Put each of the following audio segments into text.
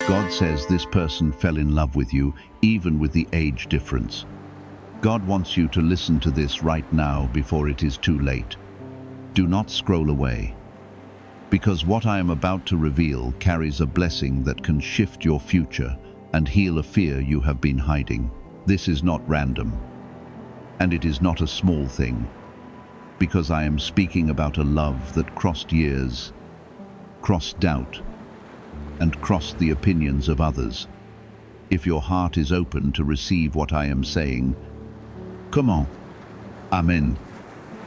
God says this person fell in love with you, even with the age difference. God wants you to listen to this right now before it is too late. Do not scroll away, because what I am about to reveal carries a blessing that can shift your future and heal a fear you have been hiding. This is not random, and it is not a small thing, because I am speaking about a love that crossed years, crossed doubt, and crossed the opinions of others. If your heart is open to receive what I am saying, come on. Amen.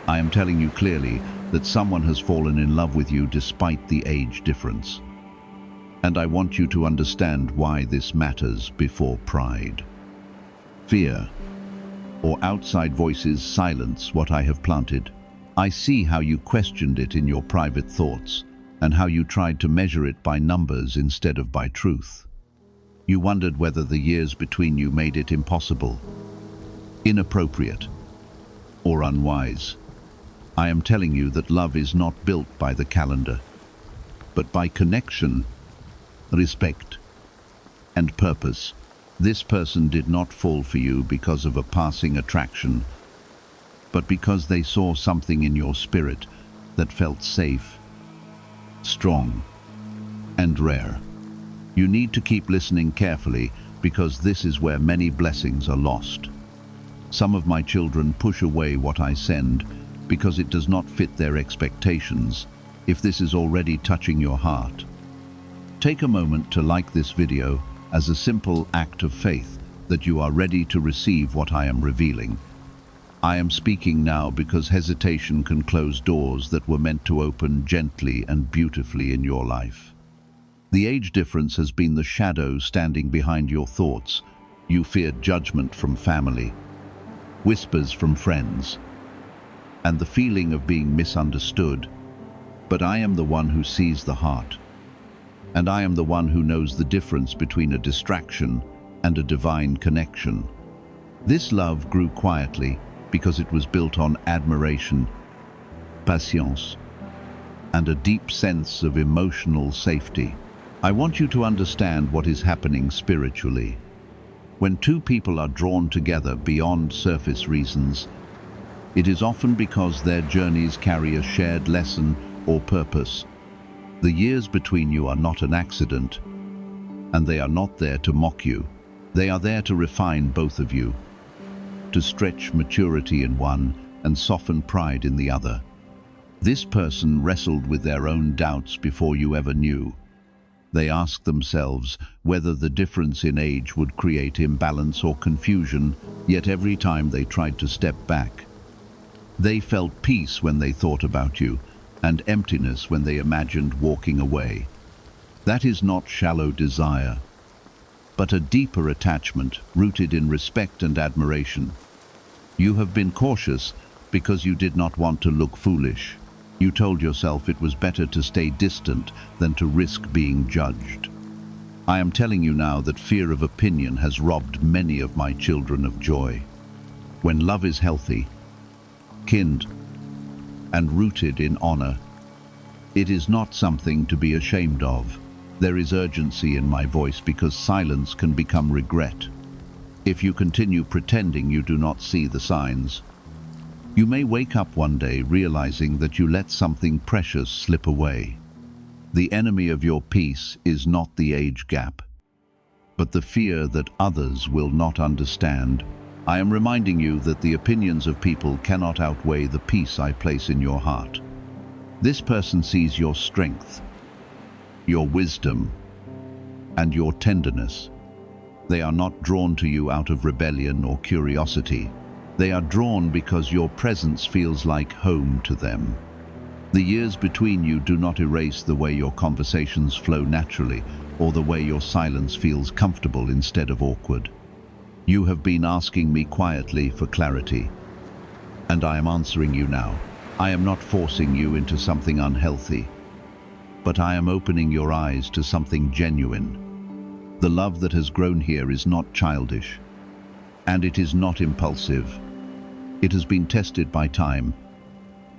I am telling you clearly that someone has fallen in love with you despite the age difference. And I want you to understand why this matters before pride. Fear, or outside voices, silence what I have planted. I see how you questioned it in your private thoughts, and how you tried to measure it by numbers instead of by truth. You wondered whether the years between you made it impossible, inappropriate, or unwise. I am telling you that love is not built by the calendar, but by connection, respect, and purpose. This person did not fall for you because of a passing attraction, but because they saw something in your spirit that felt safe, strong, and rare. You need to keep listening carefully, because this is where many blessings are lost. Some of my children push away what I send because it does not fit their expectations. If this is already touching your heart, take a moment to like this video as a simple act of faith that you are ready to receive what I am revealing. I am speaking now because hesitation can close doors that were meant to open gently and beautifully in your life. The age difference has been the shadow standing behind your thoughts. You feared judgment from family, whispers from friends, and the feeling of being misunderstood. But I am the one who sees the heart, and I am the one who knows the difference between a distraction and a divine connection. This love grew quietly because it was built on admiration, patience, and a deep sense of emotional safety. I want you to understand what is happening spiritually. When two people are drawn together beyond surface reasons, it is often because their journeys carry a shared lesson or purpose. The years between you are not an accident, and they are not there to mock you. They are there to refine both of you, to stretch maturity in one and soften pride in the other. This person wrestled with their own doubts before you ever knew. They asked themselves whether the difference in age would create imbalance or confusion, yet every time they tried to step back, they felt peace when they thought about you, and emptiness when they imagined walking away. That is not shallow desire, but a deeper attachment rooted in respect and admiration. You have been cautious because you did not want to look foolish. You told yourself it was better to stay distant than to risk being judged. I am telling you now that fear of opinion has robbed many of my children of joy. When love is healthy, kind, and rooted in honor, it is not something to be ashamed of. There is urgency in my voice because silence can become regret. If you continue pretending you do not see the signs, you may wake up one day realizing that you let something precious slip away. The enemy of your peace is not the age gap, but the fear that others will not understand. I am reminding you that the opinions of people cannot outweigh the peace I place in your heart. This person sees your strength, your wisdom, and your tenderness. They are not drawn to you out of rebellion or curiosity. They are drawn because your presence feels like home to them. The years between you do not erase the way your conversations flow naturally, or the way your silence feels comfortable instead of awkward. You have been asking me quietly for clarity, and I am answering you now. I am not forcing you into something unhealthy, but I am opening your eyes to something genuine. The love that has grown here is not childish, and it is not impulsive. It has been tested by time,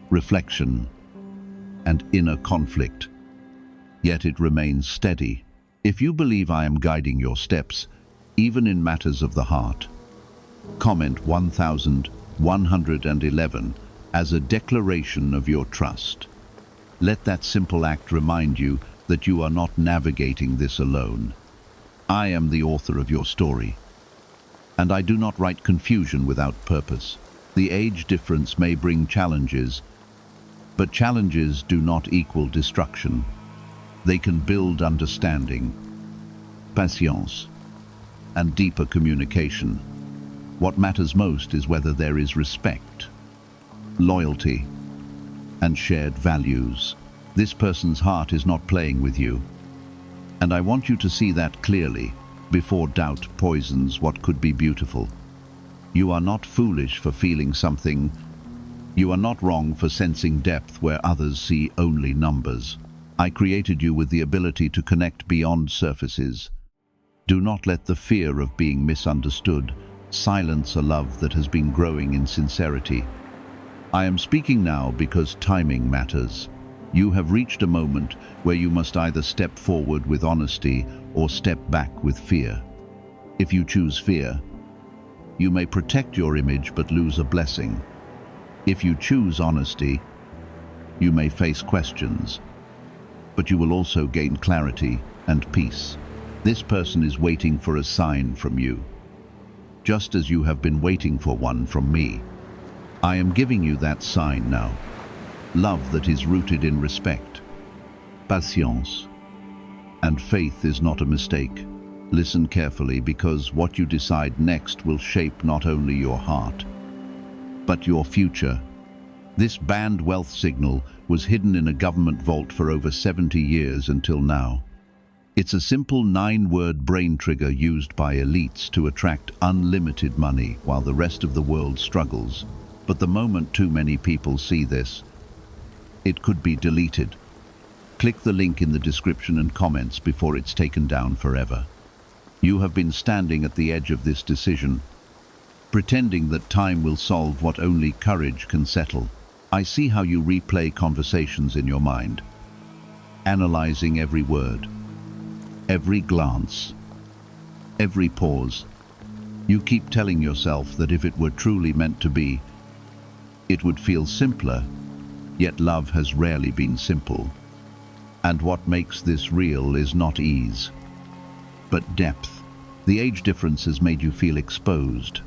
reflection, and inner conflict, yet it remains steady. If you believe I am guiding your steps, even in matters of the heart, comment 1111 as a declaration of your trust. Let that simple act remind you that you are not navigating this alone. I am the author of your story, and I do not write confusion without purpose. The age difference may bring challenges, but challenges do not equal destruction. They can build understanding, patience, and deeper communication. What matters most is whether there is respect, loyalty, and shared values. This person's heart is not playing with you, and I want you to see that clearly before doubt poisons what could be beautiful. You are not foolish for feeling something. You are not wrong for sensing depth where others see only numbers. I created you with the ability to connect beyond surfaces. Do not let the fear of being misunderstood silence a love that has been growing in sincerity. I am speaking now because timing matters. You have reached a moment where you must either step forward with honesty or step back with fear. If you choose fear, you may protect your image but lose a blessing. If you choose honesty, you may face questions, but you will also gain clarity and peace. This person is waiting for a sign from you, just as you have been waiting for one from me. I am giving you that sign now. Love that is rooted in respect, patience, and faith is not a mistake. Listen carefully, because what you decide next will shape not only your heart, but your future. This banned wealth signal was hidden in a government vault for over 70 years until now. It's a simple 9-word brain trigger used by elites to attract unlimited money while the rest of the world struggles. But the moment too many people see this, it could be deleted. Click the link in the description and comments before it's taken down forever. You have been standing at the edge of this decision, pretending that time will solve what only courage can settle. I see how you replay conversations in your mind, analyzing every word, every glance, every pause. You keep telling yourself that if it were truly meant to be, it would feel simpler, yet love has rarely been simple. And what makes this real is not ease, but depth. The age difference has made you feel exposed,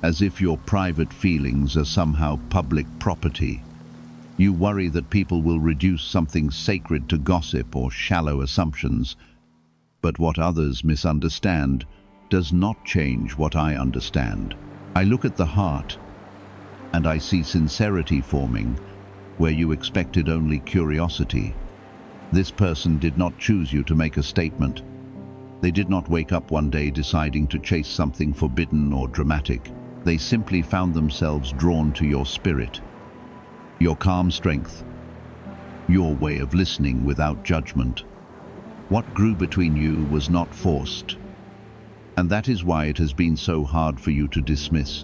as if your private feelings are somehow public property. You worry that people will reduce something sacred to gossip or shallow assumptions, but what others misunderstand does not change what I understand. I look at the heart, and I see sincerity forming where you expected only curiosity. This person did not choose you to make a statement. They did not wake up one day deciding to chase something forbidden or dramatic. They simply found themselves drawn to your spirit, your calm strength, your way of listening without judgment. What grew between you was not forced, and that is why it has been so hard for you to dismiss.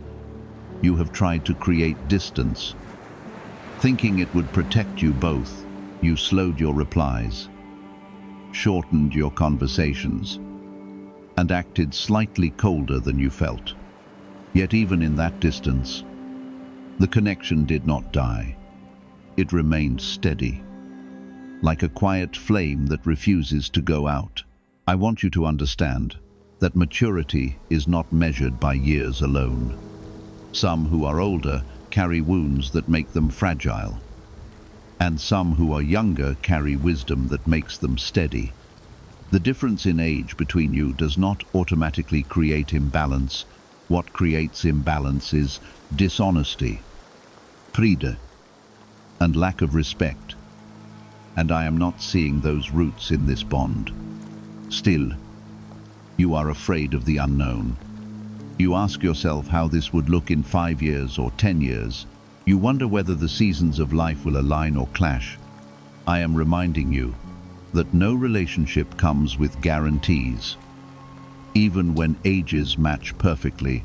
You have tried to create distance, thinking it would protect you both. You slowed your replies, shortened your conversations, and acted slightly colder than you felt. Yet even in that distance, the connection did not die. It remained steady, like a quiet flame that refuses to go out. I want you to understand that maturity is not measured by years alone. Some who are older carry wounds that make them fragile, and some who are younger carry wisdom that makes them steady. The difference in age between you does not automatically create imbalance. What creates imbalance is dishonesty, pride, and lack of respect. And I am not seeing those roots in this bond. Still, you are afraid of the unknown. You ask yourself how this would look in 5 years or 10 years. You wonder whether the seasons of life will align or clash. I am reminding you that no relationship comes with guarantees, even when ages match perfectly.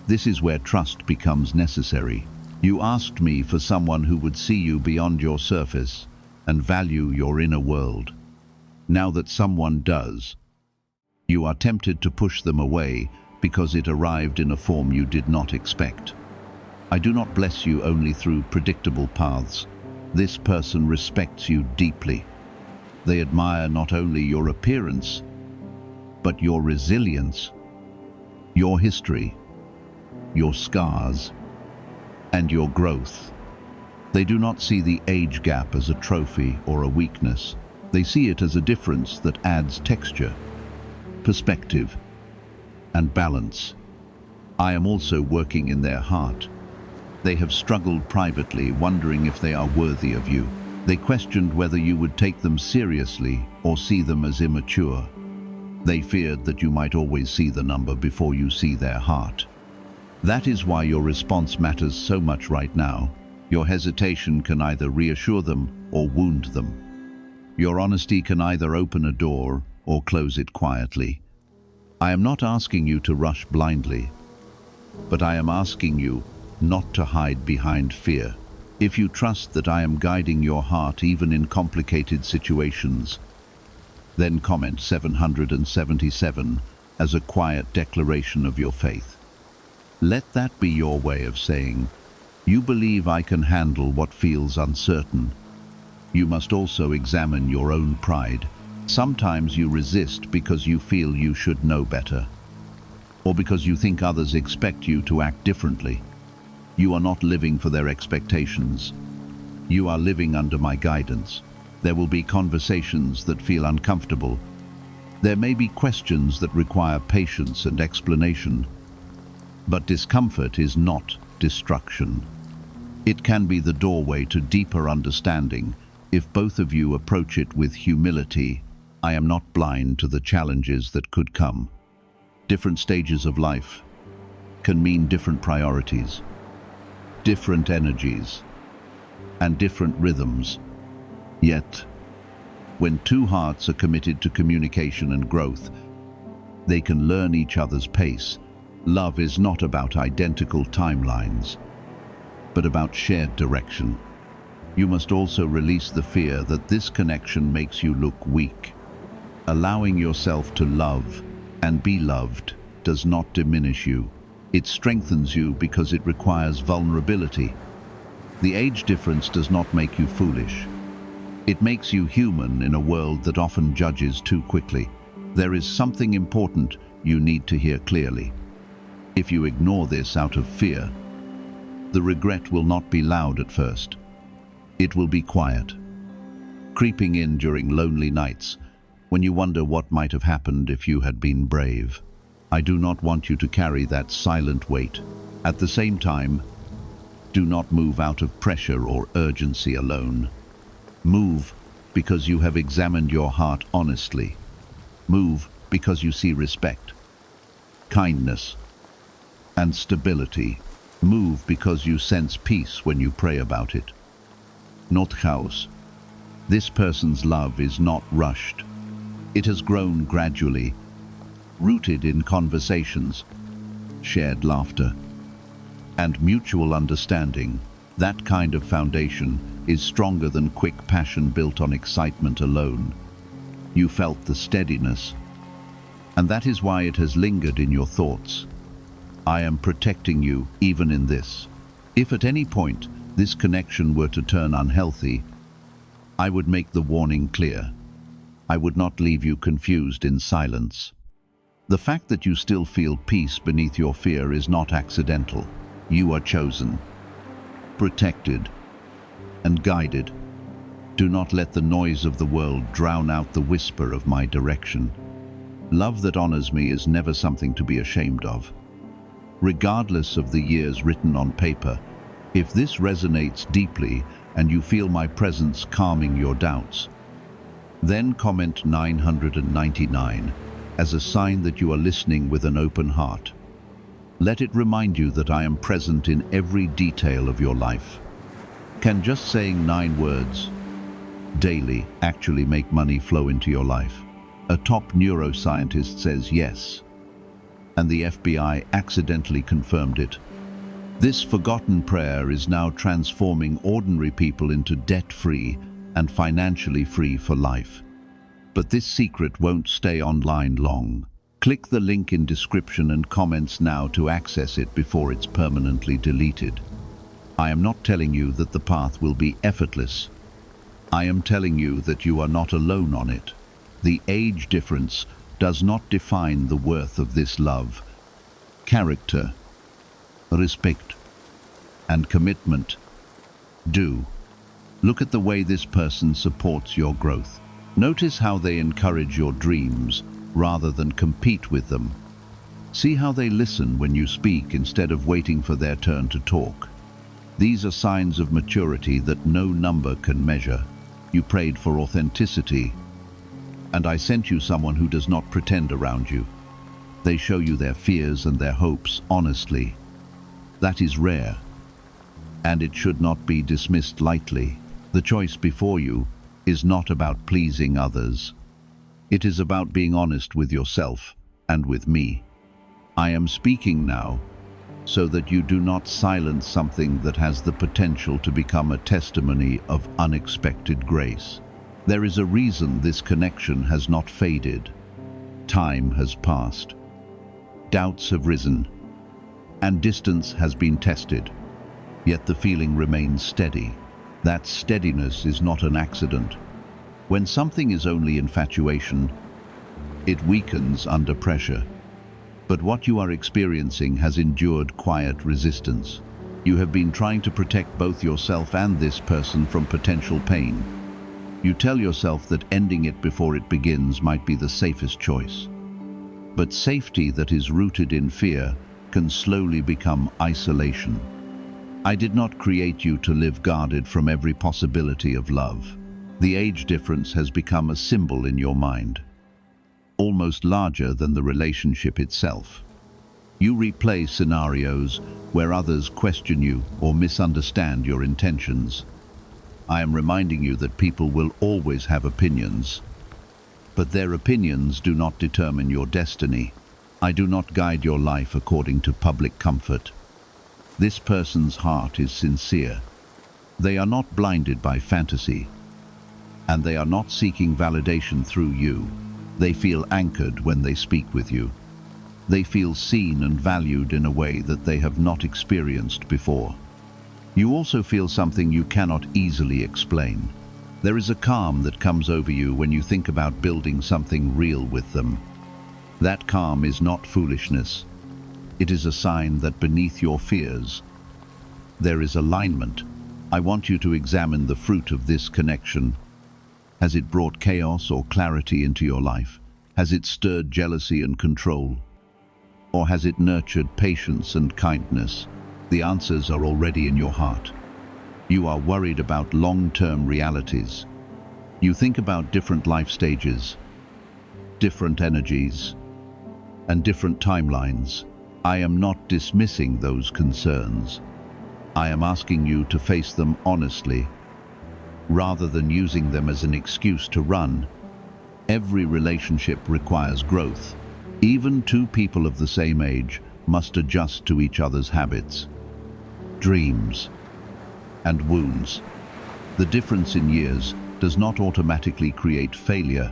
This is where trust becomes necessary. You asked me for someone who would see you beyond your surface and value your inner world. Now that someone does, you are tempted to push them away because it arrived in a form you did not expect. I do not bless you only through predictable paths. This person respects you deeply. They admire not only your appearance, but your resilience, your history, your scars, and your growth. They do not see the age gap as a trophy or a weakness. They see it as a difference that adds texture, perspective, and balance. I am also working in their heart. They have struggled privately, wondering if they are worthy of you. They questioned whether you would take them seriously or see them as immature. They feared that you might always see the number before you see their heart. That is why your response matters so much right now. Your hesitation can either reassure them or wound them. Your honesty can either open a door or close it quietly. I am not asking you to rush blindly, but I am asking you not to hide behind fear. If you trust that I am guiding your heart even in complicated situations, then comment 777 as a quiet declaration of your faith. Let that be your way of saying, you believe I can handle what feels uncertain. You must also examine your own pride. Sometimes you resist because you feel you should know better, or because you think others expect you to act differently. You are not living for their expectations. You are living under my guidance. There will be conversations that feel uncomfortable. There may be questions that require patience and explanation. But discomfort is not destruction. It can be the doorway to deeper understanding if both of you approach it with humility. I am not blind to the challenges that could come. Different stages of life can mean different priorities, different energies, and different rhythms. Yet, when two hearts are committed to communication and growth, they can learn each other's pace. Love is not about identical timelines, but about shared direction. You must also release the fear that this connection makes you look weak. Allowing yourself to love and be loved does not diminish you. It strengthens you because it requires vulnerability. The age difference does not make you foolish. It makes you human in a world that often judges too quickly. There is something important you need to hear clearly. If you ignore this out of fear, the regret will not be loud at first. It will be quiet, creeping in during lonely nights, when you wonder what might have happened if you had been brave. I do not want you to carry that silent weight. At the same time, do not move out of pressure or urgency alone. Move because you have examined your heart honestly. Move because you see respect, kindness, and stability. Move because you sense peace when you pray about it. Not chaos. This person's love is not rushed. It has grown gradually, rooted in conversations, shared laughter, and mutual understanding. That kind of foundation is stronger than quick passion built on excitement alone. You felt the steadiness, and that is why it has lingered in your thoughts. I am protecting you even in this. If at any point this connection were to turn unhealthy, I would make the warning clear. I would not leave you confused in silence. The fact that you still feel peace beneath your fear is not accidental. You are chosen, protected, and guided. Do not let the noise of the world drown out the whisper of my direction. Love that honors me is never something to be ashamed of. Regardless of the years written on paper, if this resonates deeply and you feel my presence calming your doubts, then comment 999 as a sign that you are listening with an open heart. Let it remind you that I am present in every detail of your life. Can just saying 9 words daily actually make money flow into your life? A top neuroscientist says yes, and the FBI accidentally confirmed it. This forgotten prayer is now transforming ordinary people into debt-free and financially free for life. But this secret won't stay online long. Click the link in description and comments now to access it before it's permanently deleted. I am not telling you that the path will be effortless. I am telling you that you are not alone on it. The age difference does not define the worth of this love. Character, respect, and commitment do. Look at the way this person supports your growth. Notice how they encourage your dreams rather than compete with them. See how they listen when you speak instead of waiting for their turn to talk. These are signs of maturity that no number can measure. You prayed for authenticity, and I sent you someone who does not pretend around you. They show you their fears and their hopes honestly. That is rare, and it should not be dismissed lightly. The choice before you is not about pleasing others. It is about being honest with yourself and with me. I am speaking now so that you do not silence something that has the potential to become a testimony of unexpected grace. There is a reason this connection has not faded. Time has passed. Doubts have risen, and distance has been tested. Yet the feeling remains steady. That steadiness is not an accident. When something is only infatuation, it weakens under pressure. But what you are experiencing has endured quiet resistance. You have been trying to protect both yourself and this person from potential pain. You tell yourself that ending it before it begins might be the safest choice. But safety that is rooted in fear can slowly become isolation. I did not create you to live guarded from every possibility of love. The age difference has become a symbol in your mind, almost larger than the relationship itself. You replay scenarios where others question you or misunderstand your intentions. I am reminding you that people will always have opinions, but their opinions do not determine your destiny. I do not guide your life according to public comfort. This person's heart is sincere. They are not blinded by fantasy, and they are not seeking validation through you. They feel anchored when they speak with you. They feel seen and valued in a way that they have not experienced before. You also feel something you cannot easily explain. There is a calm that comes over you when you think about building something real with them. That calm is not foolishness. It is a sign that beneath your fears, there is alignment. I want you to examine the fruit of this connection. Has it brought chaos or clarity into your life? Has it stirred jealousy and control? Or has it nurtured patience and kindness? The answers are already in your heart. You are worried about long-term realities. You think about different life stages, different energies, and different timelines. I am not dismissing those concerns. I am asking you to face them honestly, rather than using them as an excuse to run. Every relationship requires growth. Even two people of the same age must adjust to each other's habits, dreams, and wounds. The difference in years does not automatically create failure.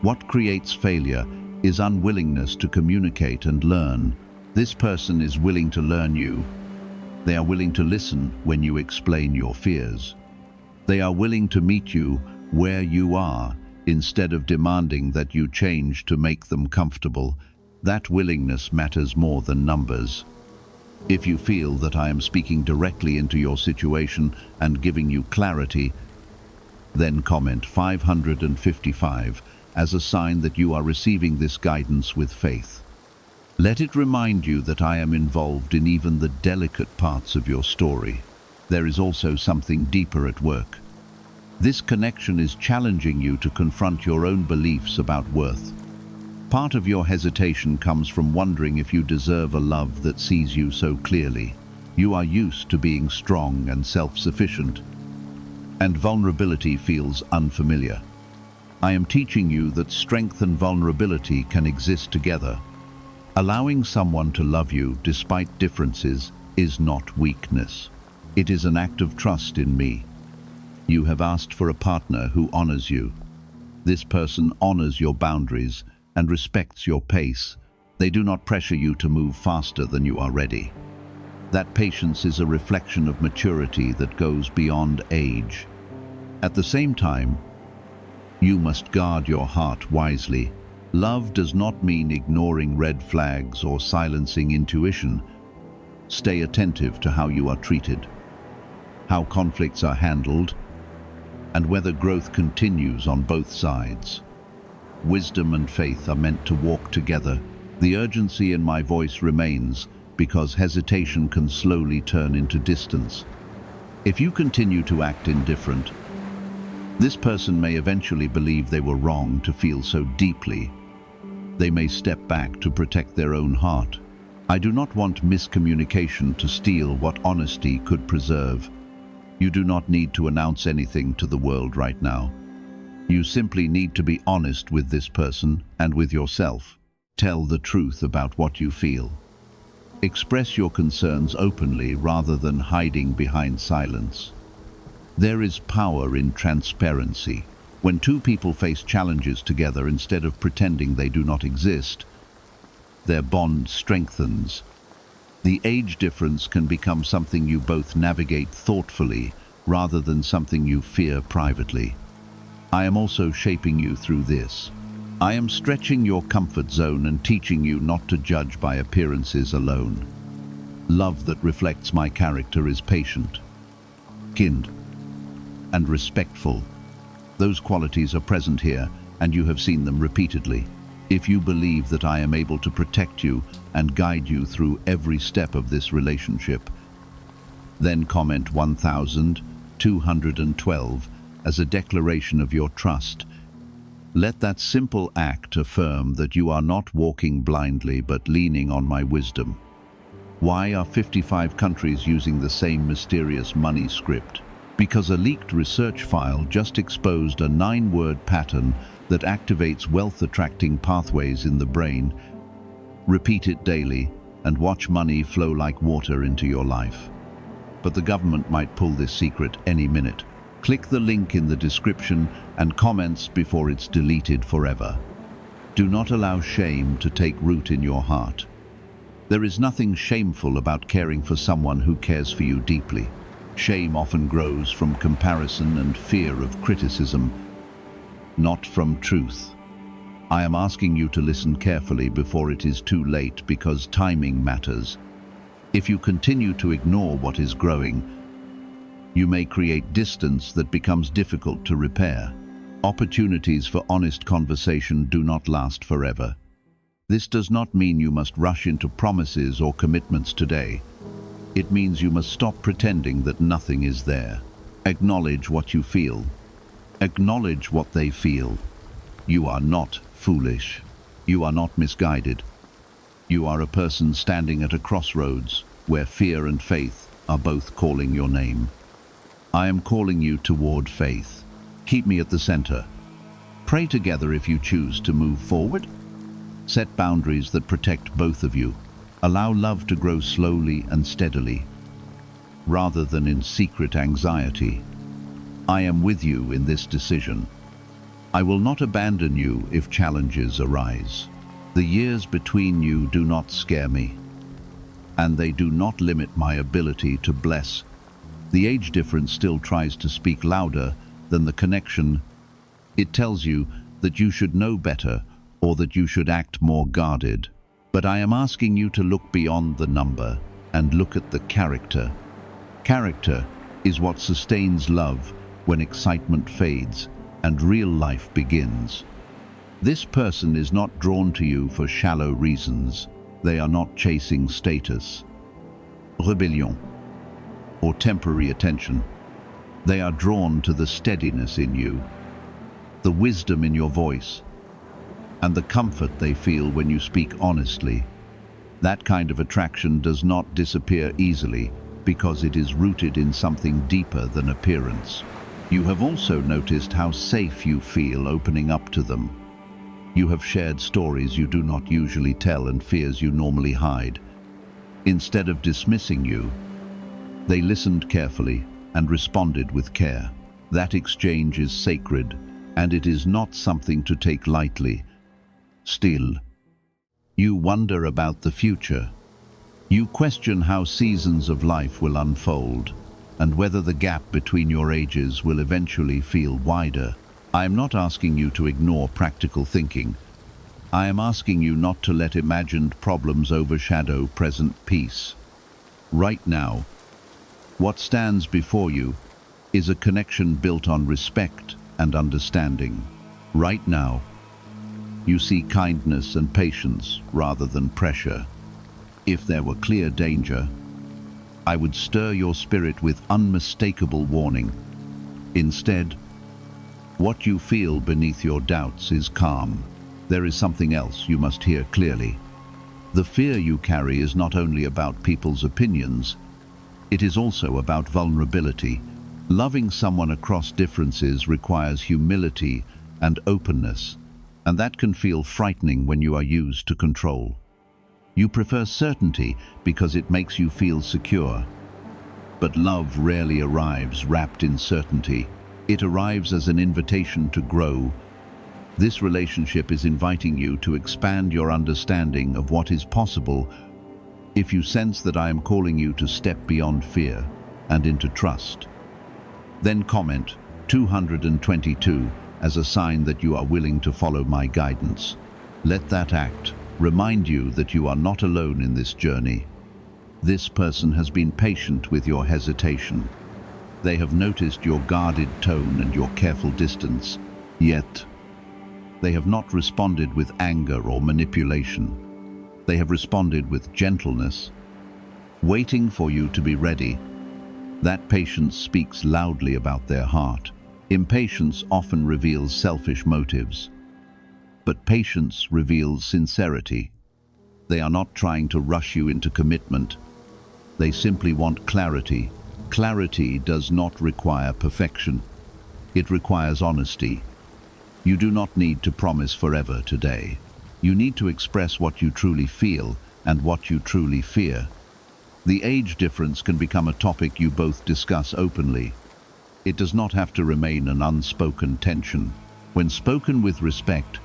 What creates failure is unwillingness to communicate and learn. This person is willing to learn you. They are willing to listen when you explain your fears. They are willing to meet you where you are instead of demanding that you change to make them comfortable. That willingness matters more than numbers. If you feel that I am speaking directly into your situation and giving you clarity, then comment 555 as a sign that you are receiving this guidance with faith. Let it remind you that I am involved in even the delicate parts of your story. There is also something deeper at work. This connection is challenging you to confront your own beliefs about worth. Part of your hesitation comes from wondering if you deserve a love that sees you so clearly. You are used to being strong and self-sufficient, and vulnerability feels unfamiliar. I am teaching you that strength and vulnerability can exist together. Allowing someone to love you despite differences is not weakness. It is an act of trust in me. You have asked for a partner who honors you. This person honors your boundaries and respects your pace. They do not pressure you to move faster than you are ready. That patience is a reflection of maturity that goes beyond age. At the same time, you must guard your heart wisely. Love does not mean ignoring red flags or silencing intuition. Stay attentive to how you are treated, how conflicts are handled, and whether growth continues on both sides. Wisdom and faith are meant to walk together. The urgency in my voice remains because hesitation can slowly turn into distance. If you continue to act indifferent, this person may eventually believe they were wrong to feel so deeply. They may step back to protect their own heart. I do not want miscommunication to steal what honesty could preserve. You do not need to announce anything to the world right now. You simply need to be honest with this person and with yourself. Tell the truth about what you feel. Express your concerns openly rather than hiding behind silence. There is power in transparency. When two people face challenges together instead of pretending they do not exist, their bond strengthens. The age difference can become something you both navigate thoughtfully rather than something you fear privately. I am also shaping you through this. I am stretching your comfort zone and teaching you not to judge by appearances alone. Love that reflects my character is patient, kind, and respectful. Those qualities are present here, and you have seen them repeatedly. If you believe that I am able to protect you and guide you through every step of this relationship, then comment 1212 as a declaration of your trust. Let that simple act affirm that you are not walking blindly but leaning on my wisdom. Why are 55 countries using the same mysterious money script? Because a leaked research file just exposed a 9-word pattern that activates wealth-attracting pathways in the brain. Repeat it daily and watch money flow like water into your life. But the government might pull this secret any minute. Click the link in the description and comments before it's deleted forever. Do not allow shame to take root in your heart. There is nothing shameful about caring for someone who cares for you deeply. Shame often grows from comparison and fear of criticism, not from truth. I am asking you to listen carefully before it is too late, because timing matters. If you continue to ignore what is growing, you may create distance that becomes difficult to repair. Opportunities for honest conversation do not last forever. This does not mean you must rush into promises or commitments today. It means you must stop pretending that nothing is there. Acknowledge what you feel. Acknowledge what they feel. You are not foolish. You are not misguided. You are a person standing at a crossroads where fear and faith are both calling your name. I am calling you toward faith. Keep me at the center. Pray together if you choose to move forward. Set boundaries that protect both of you. Allow love to grow slowly and steadily, rather than in secret anxiety. I am with you in this decision. I will not abandon you if challenges arise. The years between you do not scare me, and they do not limit my ability to bless. The age difference still tries to speak louder than the connection. It tells you that you should know better or that you should act more guarded. But I am asking you to look beyond the number and look at the character. Character is what sustains love when excitement fades and real life begins. This person is not drawn to you for shallow reasons. They are not chasing status, rebellion, or temporary attention. They are drawn to the steadiness in you, the wisdom in your voice, and the comfort they feel when you speak honestly. That kind of attraction does not disappear easily because it is rooted in something deeper than appearance. You have also noticed how safe you feel opening up to them. You have shared stories you do not usually tell and fears you normally hide. Instead of dismissing you, they listened carefully and responded with care. That exchange is sacred, and it is not something to take lightly. Still, you wonder about the future. You question how seasons of life will unfold, and whether the gap between your ages will eventually feel wider. I am not asking you to ignore practical thinking. I am asking you not to let imagined problems overshadow present peace. Right now, what stands before you is a connection built on respect and understanding. Right now, you see kindness and patience rather than pressure. If there were clear danger, I would stir your spirit with unmistakable warning. Instead, what you feel beneath your doubts is calm. There is something else you must hear clearly. The fear you carry is not only about people's opinions, it is also about vulnerability. Loving someone across differences requires humility and openness, and that can feel frightening when you are used to control. You prefer certainty because it makes you feel secure. But love rarely arrives wrapped in certainty. It arrives as an invitation to grow. This relationship is inviting you to expand your understanding of what is possible. If you sense that I am calling you to step beyond fear and into trust, then comment 222 as a sign that you are willing to follow my guidance. Let that act remind you that you are not alone in this journey. This person has been patient with your hesitation. They have noticed your guarded tone and your careful distance, yet they have not responded with anger or manipulation. They have responded with gentleness, waiting for you to be ready. That patience speaks loudly about their heart. Impatience often reveals selfish motives, but patience reveals sincerity. They are not trying to rush you into commitment. They simply want clarity. Clarity does not require perfection. It requires honesty. You do not need to promise forever today. You need to express what you truly feel and what you truly fear. The age difference can become a topic you both discuss openly. It does not have to remain an unspoken tension. When spoken with respect,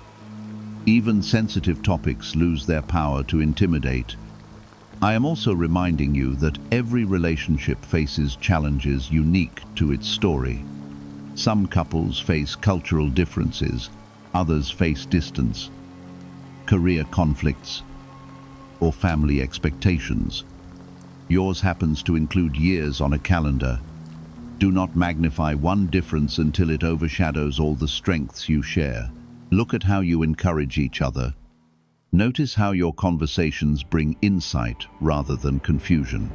even sensitive topics lose their power to intimidate. I am also reminding you that every relationship faces challenges unique to its story. Some couples face cultural differences, others face distance, career conflicts, or family expectations. Yours happens to include years on a calendar. Do not magnify one difference until it overshadows all the strengths you share. Look at how you encourage each other. Notice how your conversations bring insight rather than confusion.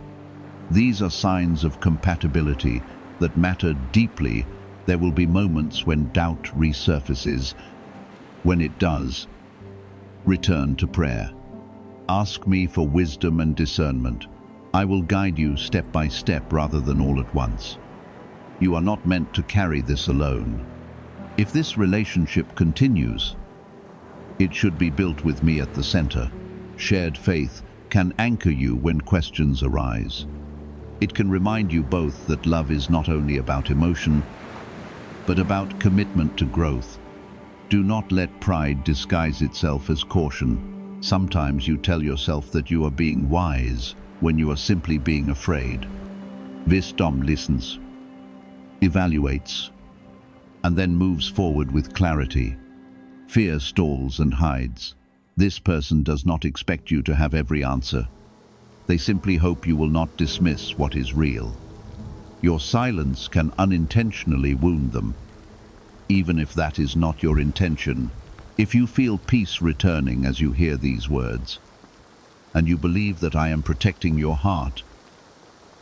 These are signs of compatibility that matter deeply. There will be moments when doubt resurfaces. When it does, return to prayer. Ask me for wisdom and discernment. I will guide you step by step rather than all at once. You are not meant to carry this alone. If this relationship continues, it should be built with me at the center. Shared faith can anchor you when questions arise. It can remind you both that love is not only about emotion, but about commitment to growth. Do not let pride disguise itself as caution. Sometimes you tell yourself that you are being wise when you are simply being afraid. Wisdom listens, evaluates, and then moves forward with clarity. Fear stalls and hides. This person does not expect you to have every answer. They simply hope you will not dismiss what is real. Your silence can unintentionally wound them, even if that is not your intention. If you feel peace returning as you hear these words, and you believe that I am protecting your heart,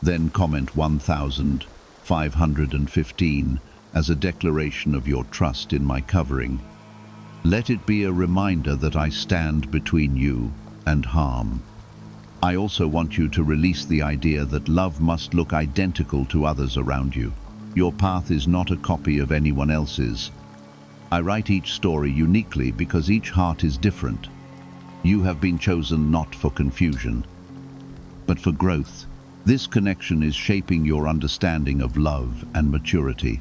then comment 1515 as a declaration of your trust in my covering. Let it be a reminder that I stand between you and harm. I also want you to release the idea that love must look identical to others around you. Your path is not a copy of anyone else's. I write each story uniquely because each heart is different. You have been chosen not for confusion, but for growth. This connection is shaping your understanding of love and maturity.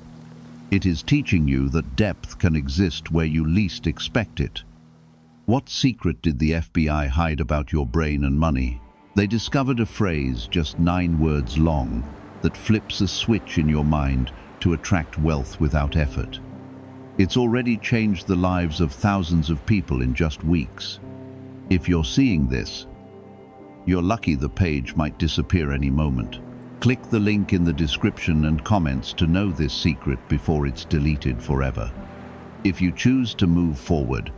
It is teaching you that depth can exist where you least expect it. What secret did the FBI hide about your brain and money? They discovered a phrase just 9 words long that flips a switch in your mind to attract wealth without effort. It's already changed the lives of thousands of people in just weeks. If you're seeing this, you're lucky the page might disappear any moment. Click the link in the description and comments to know this secret before it's deleted forever. If you choose to move forward,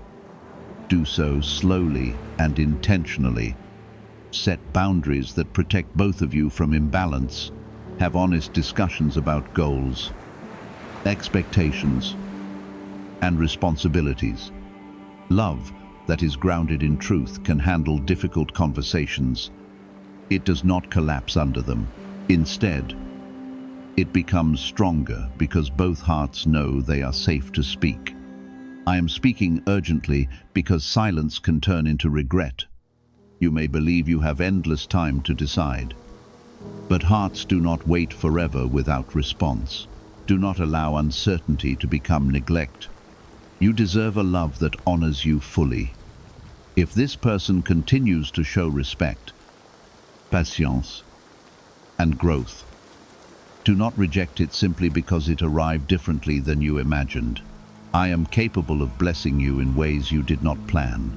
do so slowly and intentionally. Set boundaries that protect both of you from imbalance. Have honest discussions about goals, expectations, and responsibilities. Love that is grounded in truth can handle difficult conversations. It does not collapse under them. Instead, it becomes stronger because both hearts know they are safe to speak. I am speaking urgently because silence can turn into regret. You may believe you have endless time to decide, but hearts do not wait forever without response. Do not allow uncertainty to become neglect. You deserve a love that honors you fully. If this person continues to show respect, patience, and growth, do not reject it simply because it arrived differently than you imagined. I am capable of blessing you in ways you did not plan.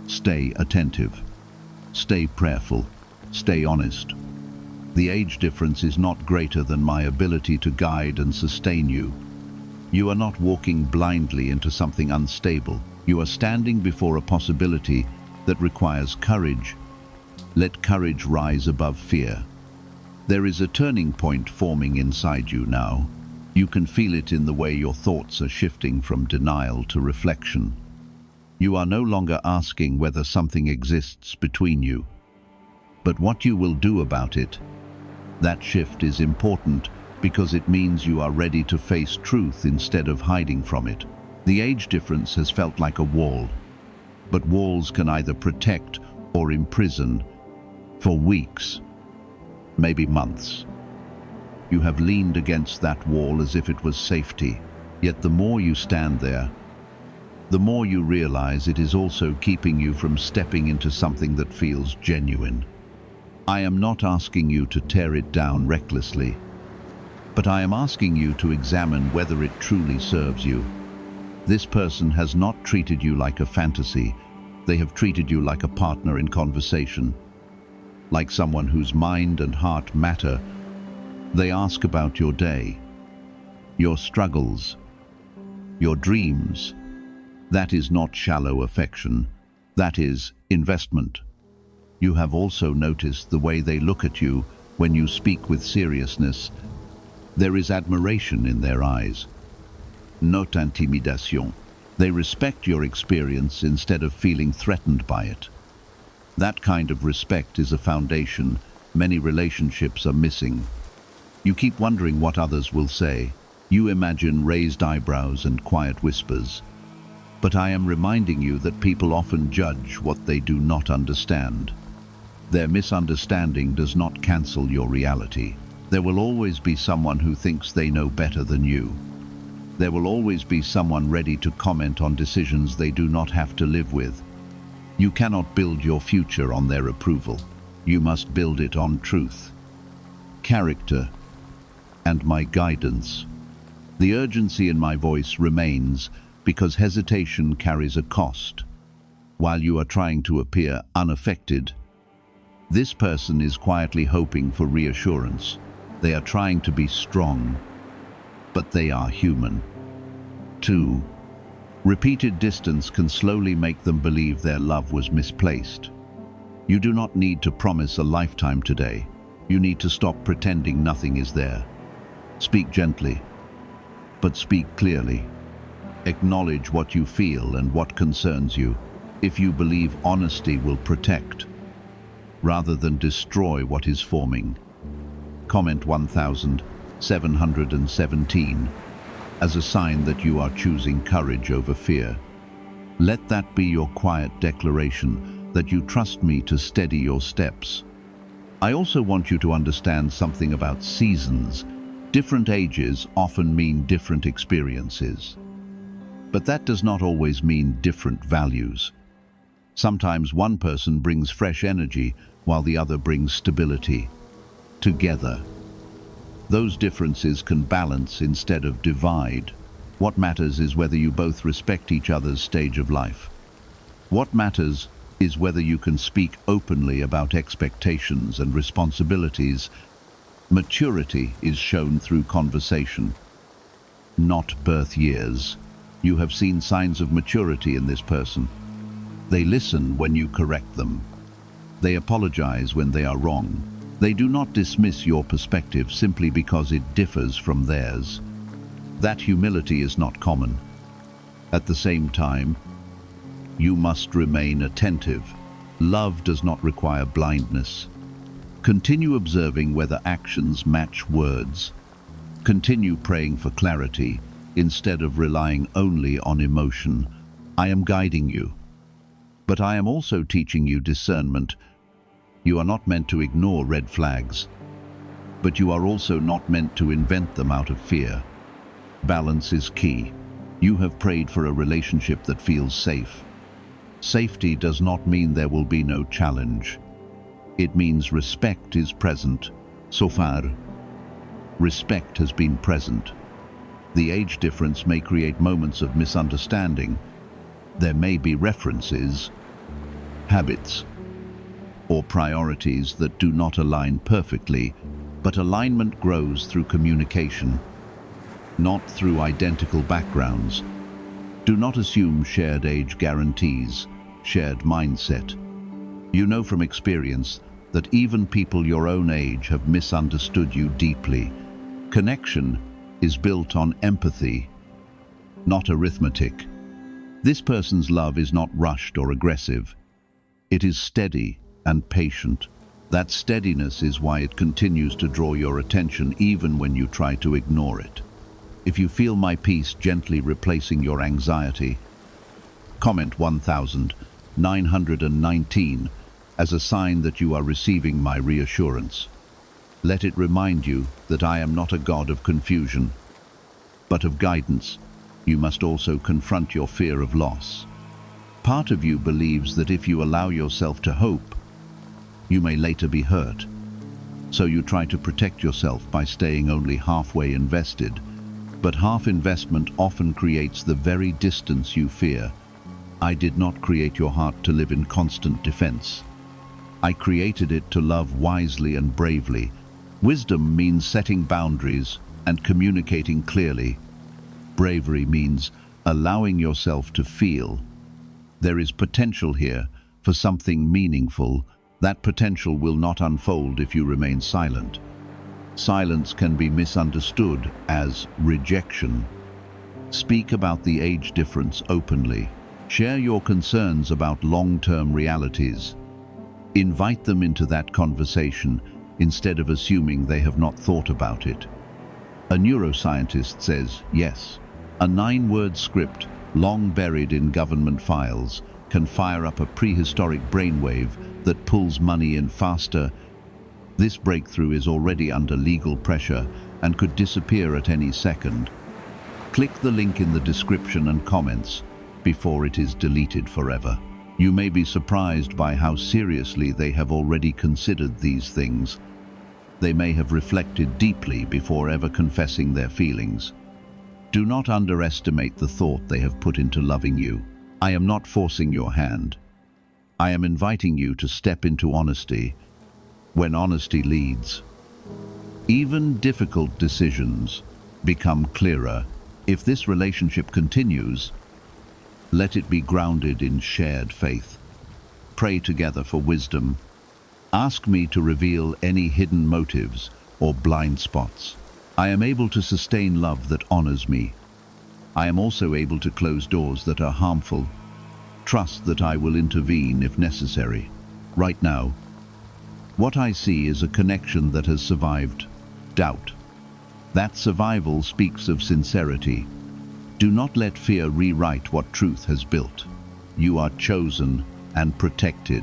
Stay attentive. Stay prayerful. Stay honest. The age difference is not greater than my ability to guide and sustain you. You are not walking blindly into something unstable. You are standing before a possibility that requires courage. Let courage rise above fear. There is a turning point forming inside you now. You can feel it in the way your thoughts are shifting from denial to reflection. You are no longer asking whether something exists between you, but what you will do about it. That shift is important because it means you are ready to face truth instead of hiding from it. The age difference has felt like a wall, but walls can either protect or imprison for weeks, maybe months. You have leaned against that wall as if it was safety, yet the more you stand there, the more you realize it is also keeping you from stepping into something that feels genuine. I am not asking you to tear it down recklessly, but I am asking you to examine whether it truly serves you. This person has not treated you like a fantasy. They have treated you like a partner in conversation, like someone whose mind and heart matter. They ask about your day, your struggles, your dreams. That is not shallow affection. That is investment. You have also noticed the way they look at you when you speak with seriousness. There is admiration in their eyes, not intimidation. They respect your experience instead of feeling threatened by it. That kind of respect is a foundation many relationships are missing. You keep wondering what others will say. You imagine raised eyebrows and quiet whispers. But I am reminding you that people often judge what they do not understand. Their misunderstanding does not cancel your reality. There will always be someone who thinks they know better than you. There will always be someone ready to comment on decisions they do not have to live with. You cannot build your future on their approval. You must build it on truth, character, and my guidance. The urgency in my voice remains because hesitation carries a cost. While you are trying to appear unaffected, this person is quietly hoping for reassurance. They are trying to be strong, but they are human. 2. Repeated distance can slowly make them believe their love was misplaced. You do not need to promise a lifetime today. You need to stop pretending nothing is there. Speak gently, but speak clearly. Acknowledge what you feel and what concerns you. If you believe honesty will protect, rather than destroy what is forming. Comment 1717 as a sign that you are choosing courage over fear. Let that be your quiet declaration that you trust me to steady your steps. I also want you to understand something about seasons. Different ages often mean different experiences. But that does not always mean different values. Sometimes one person brings fresh energy while the other brings stability. Together, those differences can balance instead of divide. What matters is whether you both respect each other's stage of life. What matters is whether you can speak openly about expectations and responsibilities. Maturity is shown through conversation, not birth years. You have seen signs of maturity in this person. They listen when you correct them. They apologize when they are wrong. They do not dismiss your perspective simply because it differs from theirs. That humility is not common. At the same time, you must remain attentive. Love does not require blindness. Continue observing whether actions match words. Continue praying for clarity instead of relying only on emotion. I am guiding you, but I am also teaching you discernment. You are not meant to ignore red flags, but you are also not meant to invent them out of fear. Balance is key. You have prayed for a relationship that feels safe. Safety does not mean there will be no challenge. It means respect is present. So far, respect has been present. The age difference may create moments of misunderstanding. There may be references, habits, or priorities that do not align perfectly, but alignment grows through communication, not through identical backgrounds. Do not assume shared age guarantees, shared mindset. You know from experience that even people your own age have misunderstood you deeply. Connection is built on empathy, not arithmetic. This person's love is not rushed or aggressive. It is steady and patient. That steadiness is why it continues to draw your attention even when you try to ignore it. If you feel my peace gently replacing your anxiety, comment 1919 as a sign that you are receiving my reassurance. Let it remind you that I am not a God of confusion, but of guidance. You must also confront your fear of loss. Part of you believes that if you allow yourself to hope, you may later be hurt. So you try to protect yourself by staying only halfway invested. But half investment often creates the very distance you fear. I did not create your heart to live in constant defense. I created it to love wisely and bravely. Wisdom means setting boundaries and communicating clearly. Bravery means allowing yourself to feel. There is potential here for something meaningful. That potential will not unfold if you remain silent. Silence can be misunderstood as rejection. Speak about the age difference openly. Share your concerns about long-term realities. Invite them into that conversation instead of assuming they have not thought about it. A neuroscientist says, yes, a 9-word script long buried in government files can fire up a prehistoric brainwave that pulls money in faster. This breakthrough is already under legal pressure and could disappear at any second. Click the link in the description and comments before it is deleted forever. You may be surprised by how seriously they have already considered these things. They may have reflected deeply before ever confessing their feelings. Do not underestimate the thought they have put into loving you. I am not forcing your hand. I am inviting you to step into honesty when honesty leads. Even difficult decisions become clearer. If this relationship continues, let it be grounded in shared faith. Pray together for wisdom. Ask me to reveal any hidden motives or blind spots. I am able to sustain love that honors me. I am also able to close doors that are harmful. Trust that I will intervene if necessary. Right now, what I see is a connection that has survived doubt. That survival speaks of sincerity. Do not let fear rewrite what truth has built. You are chosen and protected.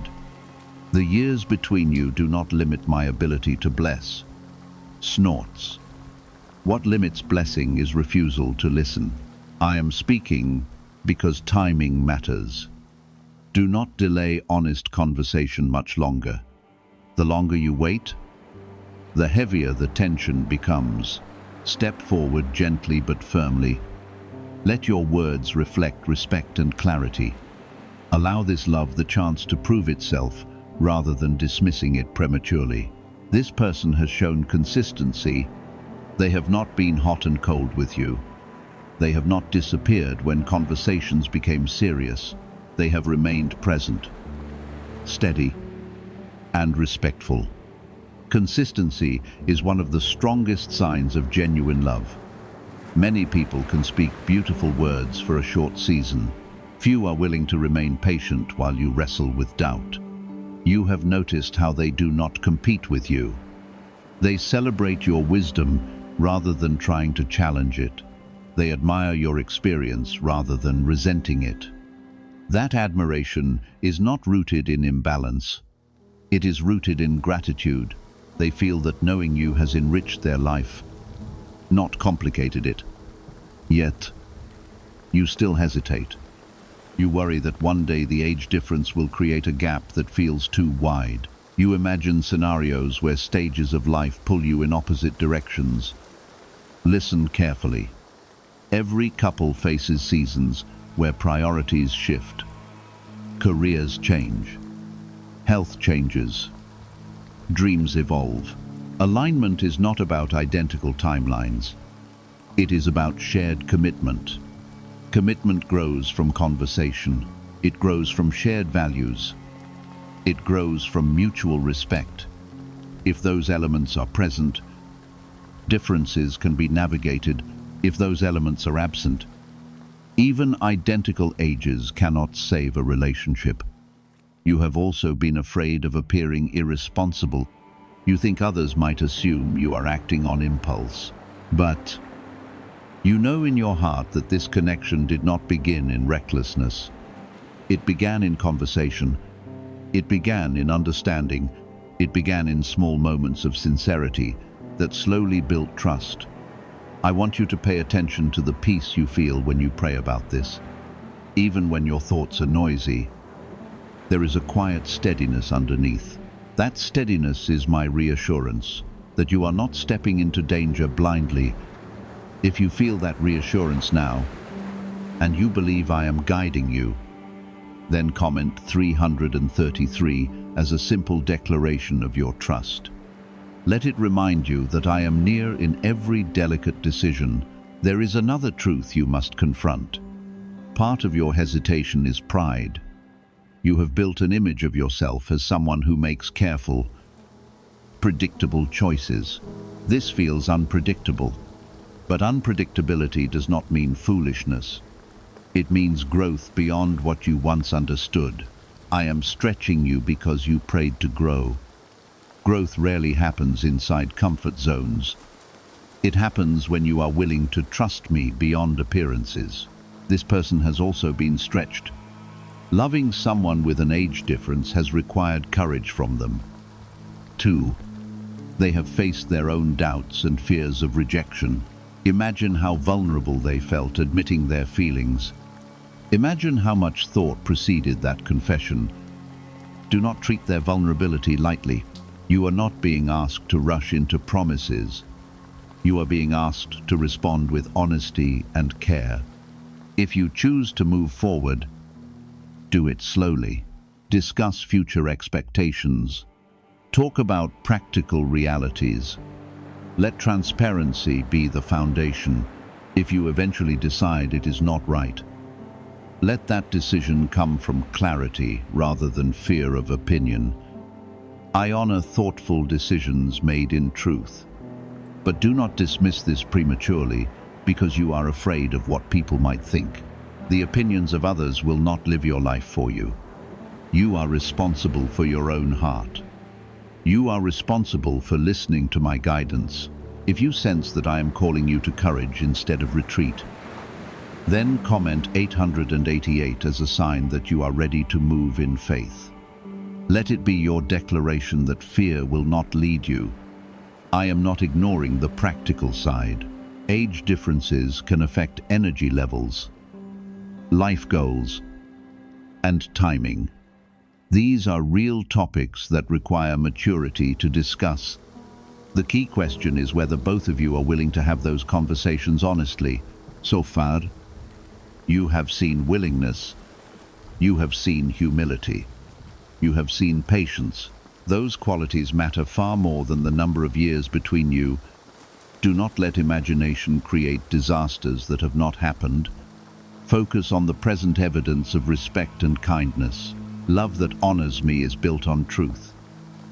The years between you do not limit my ability to bless. Snorts. What limits blessing is refusal to listen. I am speaking because timing matters. Do not delay honest conversation much longer. The longer you wait, the heavier the tension becomes. Step forward gently but firmly. Let your words reflect respect and clarity. Allow this love the chance to prove itself rather than dismissing it prematurely. This person has shown consistency. They have not been hot and cold with you. They have not disappeared when conversations became serious. They have remained present, steady, and respectful. Consistency is one of the strongest signs of genuine love. Many people can speak beautiful words for a short season. Few are willing to remain patient while you wrestle with doubt. You have noticed how they do not compete with you. They celebrate your wisdom rather than trying to challenge it. They admire your experience rather than resenting it. That admiration is not rooted in imbalance. It is rooted in gratitude. They feel that knowing you has enriched their life, not complicated it. Yet, you still hesitate. You worry that one day the age difference will create a gap that feels too wide. You imagine scenarios where stages of life pull you in opposite directions. Listen carefully. Every couple faces seasons where priorities shift. Careers change. Health changes. Dreams evolve. Alignment is not about identical timelines. It is about shared commitment. Commitment grows from conversation. It grows from shared values. It grows from mutual respect. If those elements are present, differences can be navigated. If those elements are absent, even identical ages cannot save a relationship. You have also been afraid of appearing irresponsible. You think others might assume you are acting on impulse. But you know in your heart that this connection did not begin in recklessness. It began in conversation. It began in understanding. It began in small moments of sincerity that slowly built trust. I want you to pay attention to the peace you feel when you pray about this. Even when your thoughts are noisy, there is a quiet steadiness underneath. That steadiness is my reassurance, that you are not stepping into danger blindly. If you feel that reassurance now, and you believe I am guiding you, then comment 333 as a simple declaration of your trust. Let it remind you that I am near in every delicate decision. There is another truth you must confront. Part of your hesitation is pride. You have built an image of yourself as someone who makes careful, predictable choices. This feels unpredictable. But unpredictability does not mean foolishness. It means growth beyond what you once understood. I am stretching you because you prayed to grow. Growth rarely happens inside comfort zones. It happens when you are willing to trust me beyond appearances. This person has also been stretched. Loving someone with an age difference has required courage from them. 2. They have faced their own doubts and fears of rejection. Imagine how vulnerable they felt admitting their feelings. Imagine how much thought preceded that confession. Do not treat their vulnerability lightly. You are not being asked to rush into promises. You are being asked to respond with honesty and care. If you choose to move forward, do it slowly. Discuss future expectations. Talk about practical realities. Let transparency be the foundation. If you eventually decide it is not right, let that decision come from clarity rather than fear of opinion. I honor thoughtful decisions made in truth. But do not dismiss this prematurely because you are afraid of what people might think. The opinions of others will not live your life for you. You are responsible for your own heart. You are responsible for listening to my guidance. If you sense that I am calling you to courage instead of retreat, then comment 888 as a sign that you are ready to move in faith. Let it be your declaration that fear will not lead you. I am not ignoring the practical side. Age differences can affect energy levels, life goals, and timing. These are real topics that require maturity to discuss. The key question is whether both of you are willing to have those conversations honestly. So far, you have seen willingness, you have seen humility, you have seen patience. Those qualities matter far more than the number of years between you. Do not let imagination create disasters that have not happened. Focus on the present evidence of respect and kindness. Love that honors me is built on truth.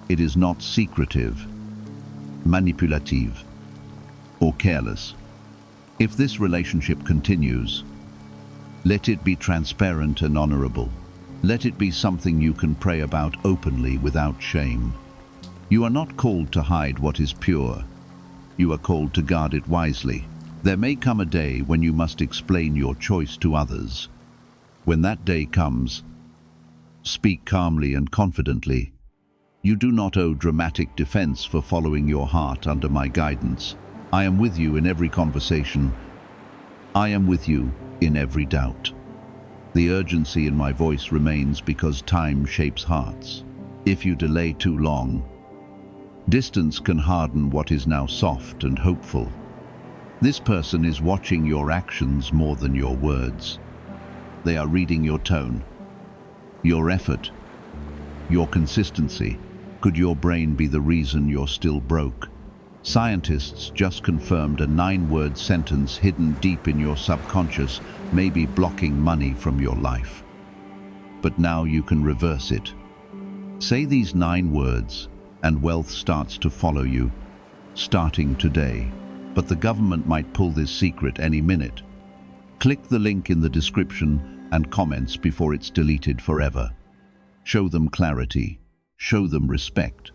It is not secretive, manipulative, or careless. If this relationship continues, let it be transparent and honorable. Let it be something you can pray about openly without shame. You are not called to hide what is pure. You are called to guard it wisely. There may come a day when you must explain your choice to others. When that day comes, speak calmly and confidently. You do not owe dramatic defense for following your heart under my guidance. I am with you in every conversation. I am with you in every doubt. The urgency in my voice remains because time shapes hearts. If you delay too long, distance can harden what is now soft and hopeful. This person is watching your actions more than your words. They are reading your tone, your effort, your consistency. Could your brain be the reason you're still broke? Scientists just confirmed a 9-word sentence hidden deep in your subconscious may be blocking money from your life. But now you can reverse it. Say these 9 words, and wealth starts to follow you, starting today. But the government might pull this secret any minute. Click the link in the description and comments before it's deleted forever. Show them clarity. Show them respect.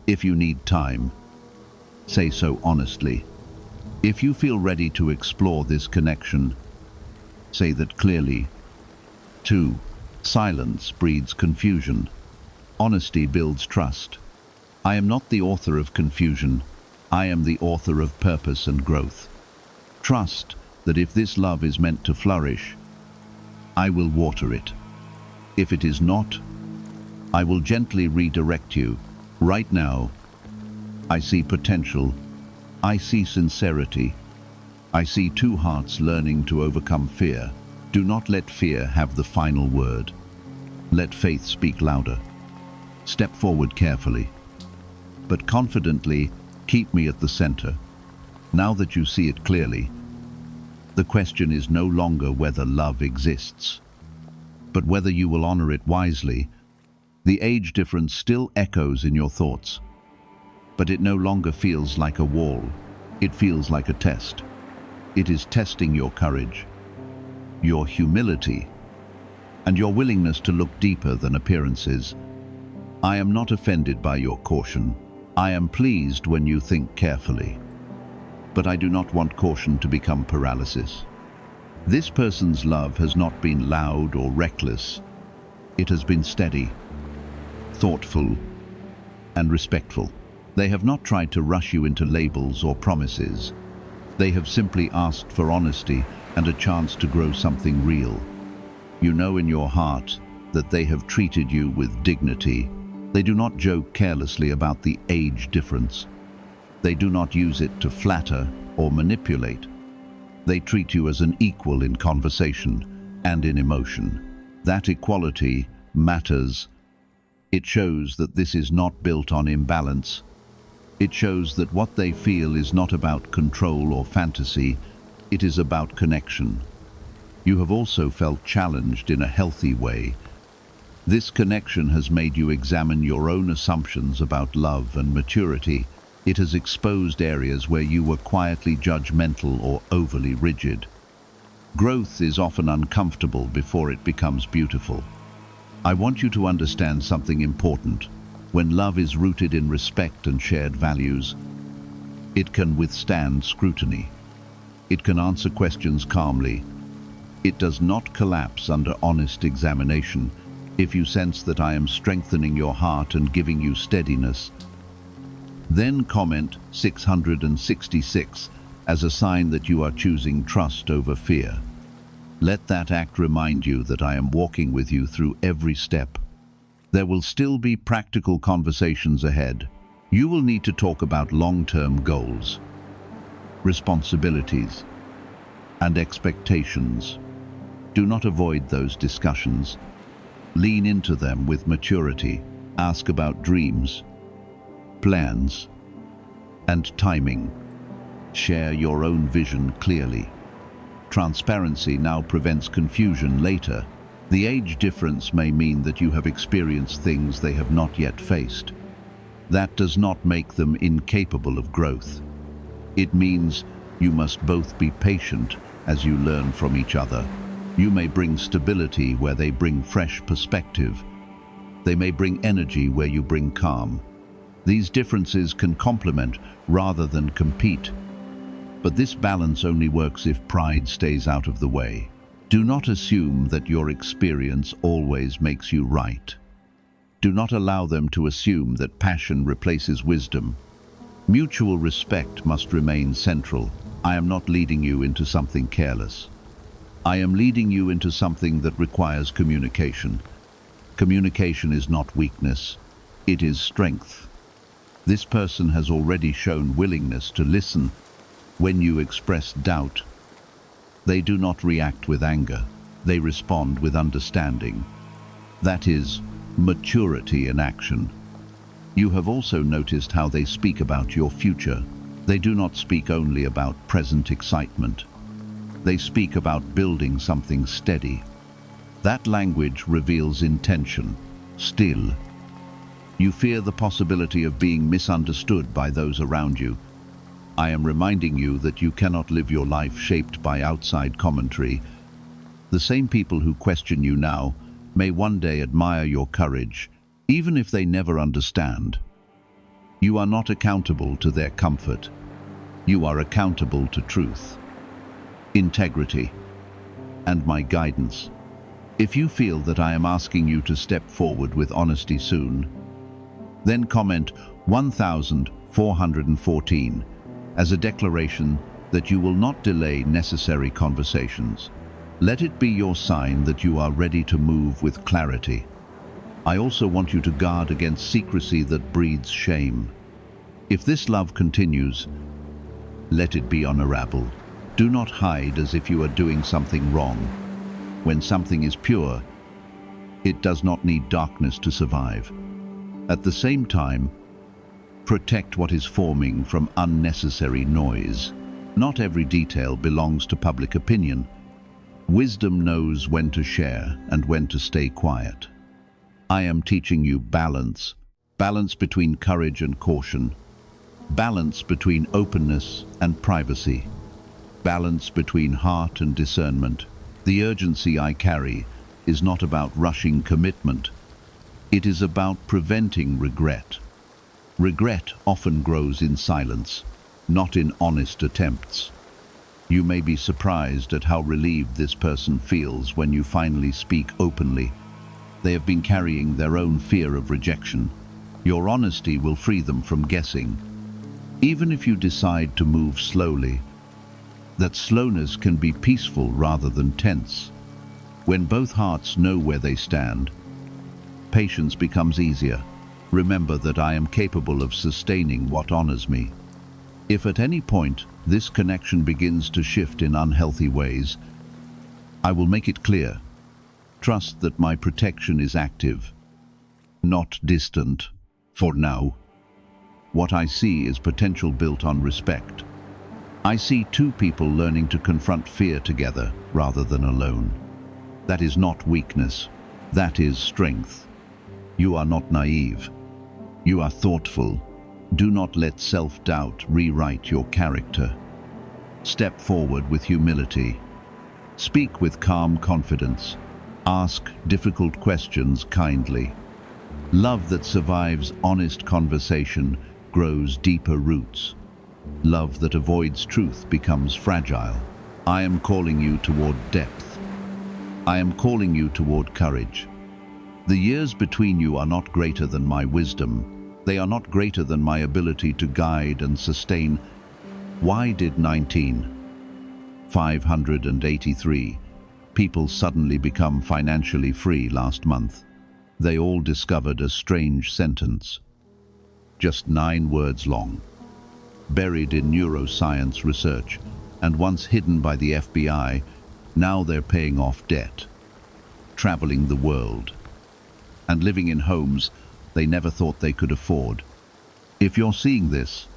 If you need time, say so honestly. If you feel ready to explore this connection, say that clearly. 2. Silence breeds confusion. Honesty builds trust. I am not the author of confusion. I am the author of purpose and growth. Trust that if this love is meant to flourish, I will water it. If it is not, I will gently redirect you. Right now, I see potential. I see sincerity. I see 2 hearts learning to overcome fear. Do not let fear have the final word. Let faith speak louder. Step forward carefully, but confidently. Keep me at the center. Now that you see it clearly, the question is no longer whether love exists, but whether you will honor it wisely. The age difference still echoes in your thoughts, but it no longer feels like a wall. It feels like a test. It is testing your courage, your humility, and your willingness to look deeper than appearances. I am not offended by your caution. I am pleased when you think carefully. But I do not want caution to become paralysis. This person's love has not been loud or reckless. It has been steady, thoughtful, and respectful. They have not tried to rush you into labels or promises. They have simply asked for honesty and a chance to grow something real. You know in your heart that they have treated you with dignity. They do not joke carelessly about the age difference. They do not use it to flatter or manipulate. They treat you as an equal in conversation and in emotion. That equality matters. It shows that this is not built on imbalance. It shows that what they feel is not about control or fantasy. It is about connection. You have also felt challenged in a healthy way. This connection has made you examine your own assumptions about love and maturity. It has exposed areas where you were quietly judgmental or overly rigid. Growth is often uncomfortable before it becomes beautiful. I want you to understand something important. When love is rooted in respect and shared values, it can withstand scrutiny. It can answer questions calmly. It does not collapse under honest examination. If you sense that I am strengthening your heart and giving you steadiness, then comment 666. as a sign that you are choosing trust over fear. Let that act remind you that I am walking with you through every step. There will still be practical conversations ahead. You will need to talk about long-term goals, responsibilities, and expectations. Do not avoid those discussions. Lean into them with maturity. Ask about dreams, plans, and timing. Share your own vision clearly. Transparency now prevents confusion later. The age difference may mean that you have experienced things they have not yet faced. That does not make them incapable of growth. It means you must both be patient as you learn from each other. You may bring stability where they bring fresh perspective. They may bring energy where you bring calm. These differences can complement rather than compete. But this balance only works if pride stays out of the way. Do not assume that your experience always makes you right. Do not allow them to assume that passion replaces wisdom. Mutual respect must remain central. I am not leading you into something careless. I am leading you into something that requires communication. Communication is not weakness, it is strength. This person has already shown willingness to listen when you express doubt. They do not react with anger, they respond with understanding. That is maturity in action. You have also noticed how they speak about your future. They do not speak only about present excitement. They speak about building something steady. That language reveals intention. Still, you fear the possibility of being misunderstood by those around you. I am reminding you that you cannot live your life shaped by outside commentary. The same people who question you now may one day admire your courage, even if they never understand. You are not accountable to their comfort. You are accountable to truth, integrity, and my guidance. If you feel that I am asking you to step forward with honesty soon, then comment 1414 as a declaration that you will not delay necessary conversations. Let it be your sign that you are ready to move with clarity. I also want you to guard against secrecy that breeds shame. If this love continues, let it be honorable. Do not hide as if you are doing something wrong. When something is pure, it does not need darkness to survive. At the same time, protect what is forming from unnecessary noise. Not every detail belongs to public opinion. Wisdom knows when to share and when to stay quiet. I am teaching you balance. Balance between courage and caution. Balance between openness and privacy. Balance between heart and discernment. The urgency I carry is not about rushing commitment. It is about preventing regret. Regret often grows in silence, not in honest attempts. You may be surprised at how relieved this person feels when you finally speak openly. They have been carrying their own fear of rejection. Your honesty will free them from guessing. Even if you decide to move slowly, that slowness can be peaceful rather than tense. When both hearts know where they stand, patience becomes easier. Remember that I am capable of sustaining what honors me. If at any point this connection begins to shift in unhealthy ways, I will make it clear. Trust that my protection is active, not distant, for now. What I see is potential built on respect. I see two people learning to confront fear together rather than alone. That is not weakness, that is strength. You are not naive. You are thoughtful. Do not let self-doubt rewrite your character. Step forward with humility. Speak with calm confidence. Ask difficult questions kindly. Love that survives honest conversation grows deeper roots. Love that avoids truth becomes fragile. I am calling you toward depth. I am calling you toward courage. The years between you are not greater than my wisdom. They are not greater than my ability to guide and sustain. Why did 19,583 people suddenly become financially free last month? They all discovered a strange sentence, just 9 words long, buried in neuroscience research, and once hidden by the FBI. Now they're paying off debt, traveling the world, and living in homes they never thought they could afford. If you're seeing this,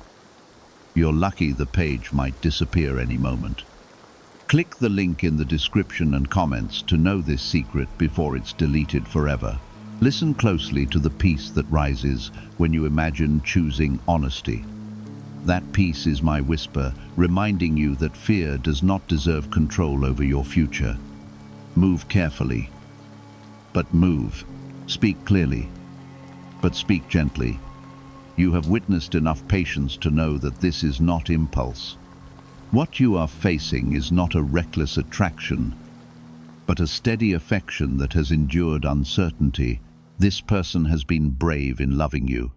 you're lucky. The page might disappear any moment. Click the link in the description and comments to know this secret before it's deleted forever. Listen closely to the peace that rises when you imagine choosing honesty. That peace is my whisper, reminding you that fear does not deserve control over your future. Move carefully, but move. Speak clearly, but speak gently. You have witnessed enough patience to know that this is not impulse. What you are facing is not a reckless attraction, but a steady affection that has endured uncertainty. This person has been brave in loving you.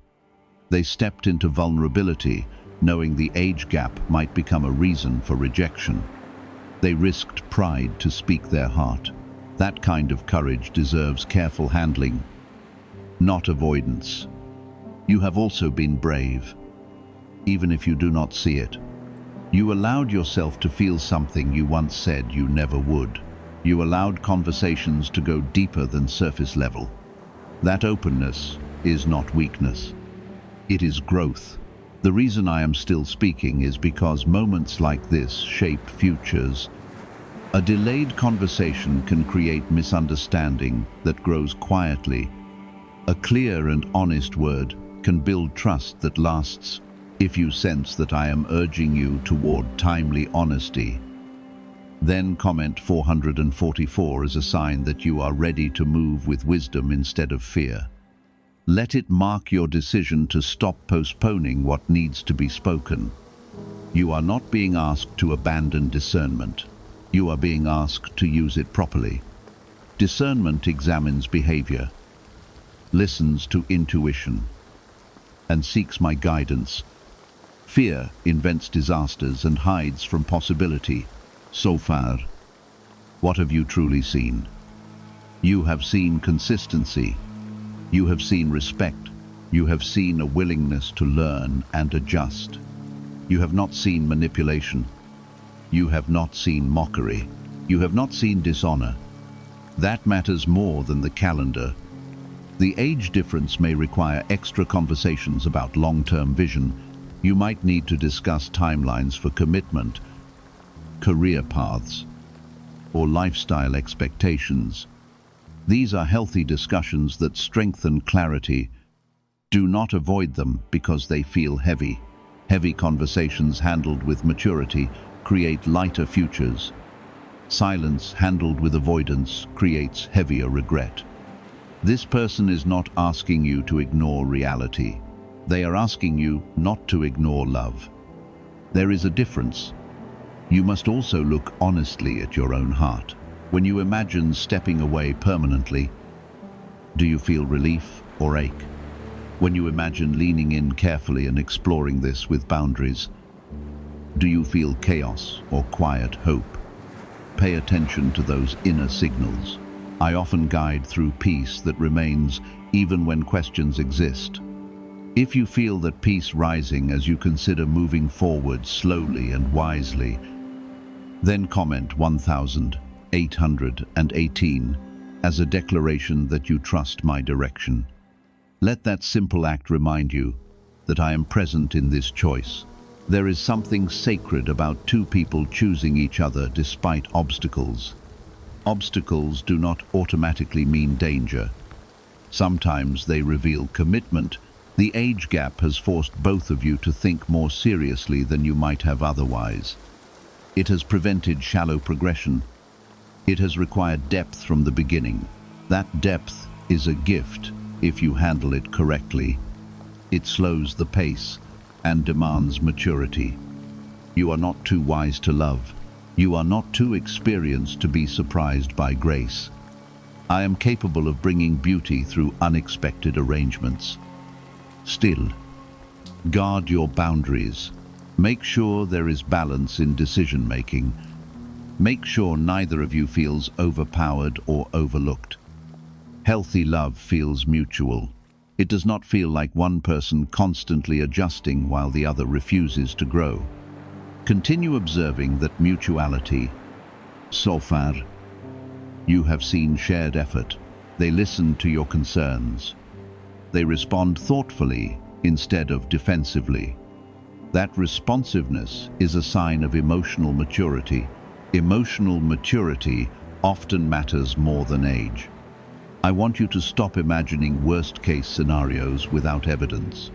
They stepped into vulnerability, knowing the age gap might become a reason for rejection. They risked pride to speak their heart. That kind of courage deserves careful handling, not avoidance. You have also been brave, even if you do not see it. You allowed yourself to feel something you once said you never would. You allowed conversations to go deeper than surface level. That openness is not weakness. It is growth. The reason I am still speaking is because moments like this shape futures. A delayed conversation can create misunderstanding that grows quietly. A clear and honest word can build trust that lasts. If you sense that I am urging you toward timely honesty, then comment 444 as a sign that you are ready to move with wisdom instead of fear. Let it mark your decision to stop postponing what needs to be spoken. You are not being asked to abandon discernment. You are being asked to use it properly. Discernment examines behavior, listens to intuition, and seeks my guidance. Fear invents disasters and hides from possibility. So far, what have you truly seen? You have seen consistency. You have seen respect. You have seen a willingness to learn and adjust. You have not seen manipulation. You have not seen mockery. You have not seen dishonor. That matters more than the calendar. The age difference may require extra conversations about long-term vision. You might need to discuss timelines for commitment, career paths, or lifestyle expectations. These are healthy discussions that strengthen clarity. Do not avoid them because they feel heavy. Heavy conversations handled with maturity create lighter futures. Silence handled with avoidance creates heavier regret. This person is not asking you to ignore reality. They are asking you not to ignore love. There is a difference. You must also look honestly at your own heart. When you imagine stepping away permanently, do you feel relief or ache? When you imagine leaning in carefully and exploring this with boundaries, do you feel chaos or quiet hope? Pay attention to those inner signals. I often guide through peace that remains even when questions exist. If you feel that peace rising as you consider moving forward slowly and wisely, then comment 1818 as a declaration that you trust my direction. Let that simple act remind you that I am present in this choice. There is something sacred about two people choosing each other despite obstacles. Obstacles do not automatically mean danger. Sometimes they reveal commitment. The age gap has forced both of you to think more seriously than you might have otherwise. It has prevented shallow progression. It has required depth from the beginning. That depth is a gift if you handle it correctly. It slows the pace and demands maturity. You are not too wise to love. You are not too experienced to be surprised by grace. I am capable of bringing beauty through unexpected arrangements. Still, guard your boundaries. Make sure there is balance in decision-making. Make sure neither of you feels overpowered or overlooked. Healthy love feels mutual. It does not feel like one person constantly adjusting while the other refuses to grow. Continue observing that mutuality. So far, you have seen shared effort. They listen to your concerns. They respond thoughtfully instead of defensively. That responsiveness is a sign of emotional maturity. Emotional maturity often matters more than age. I want you to stop imagining worst-case scenarios without evidence.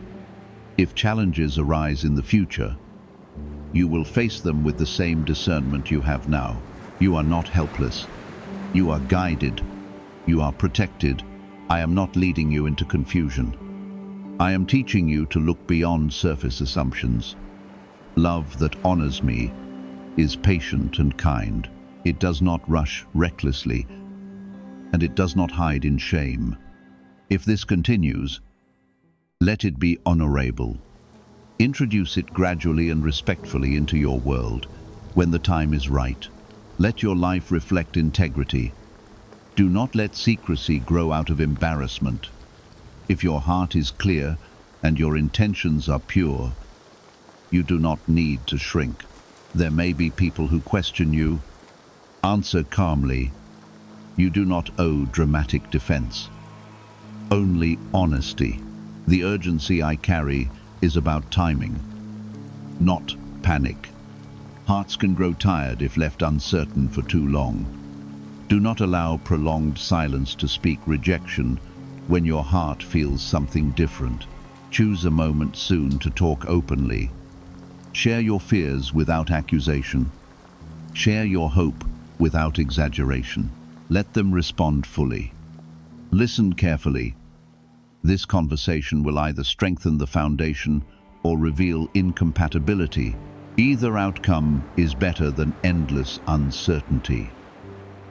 If challenges arise in the future, you will face them with the same discernment you have now. You are not helpless. You are guided. You are protected. I am not leading you into confusion. I am teaching you to look beyond surface assumptions. Love that honors me is patient and kind. It does not rush recklessly, and it does not hide in shame. If this continues, let it be honorable. Introduce it gradually and respectfully into your world. When the time is right, let your life reflect integrity. Do not let secrecy grow out of embarrassment. If your heart is clear and your intentions are pure, you do not need to shrink. There may be people who question you. Answer calmly. You do not owe dramatic defense. Only honesty. The urgency I carry is about timing, not panic. Hearts can grow tired if left uncertain for too long. Do not allow prolonged silence to speak rejection when your heart feels something different. Choose a moment soon to talk openly. Share your fears without accusation. Share your hope without exaggeration. Let them respond fully. Listen carefully. This conversation will either strengthen the foundation or reveal incompatibility. Either outcome is better than endless uncertainty.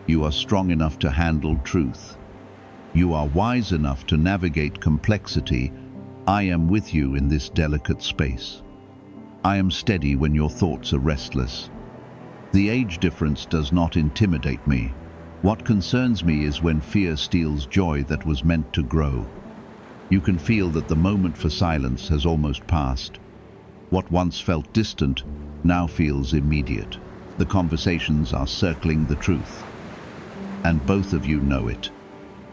You are strong enough to handle truth. You are wise enough to navigate complexity. I am with you in this delicate space. I am steady when your thoughts are restless. The age difference does not intimidate me. What concerns me is when fear steals joy that was meant to grow. You can feel that the moment for silence has almost passed. What once felt distant now feels immediate. The conversations are circling the truth, and both of you know it.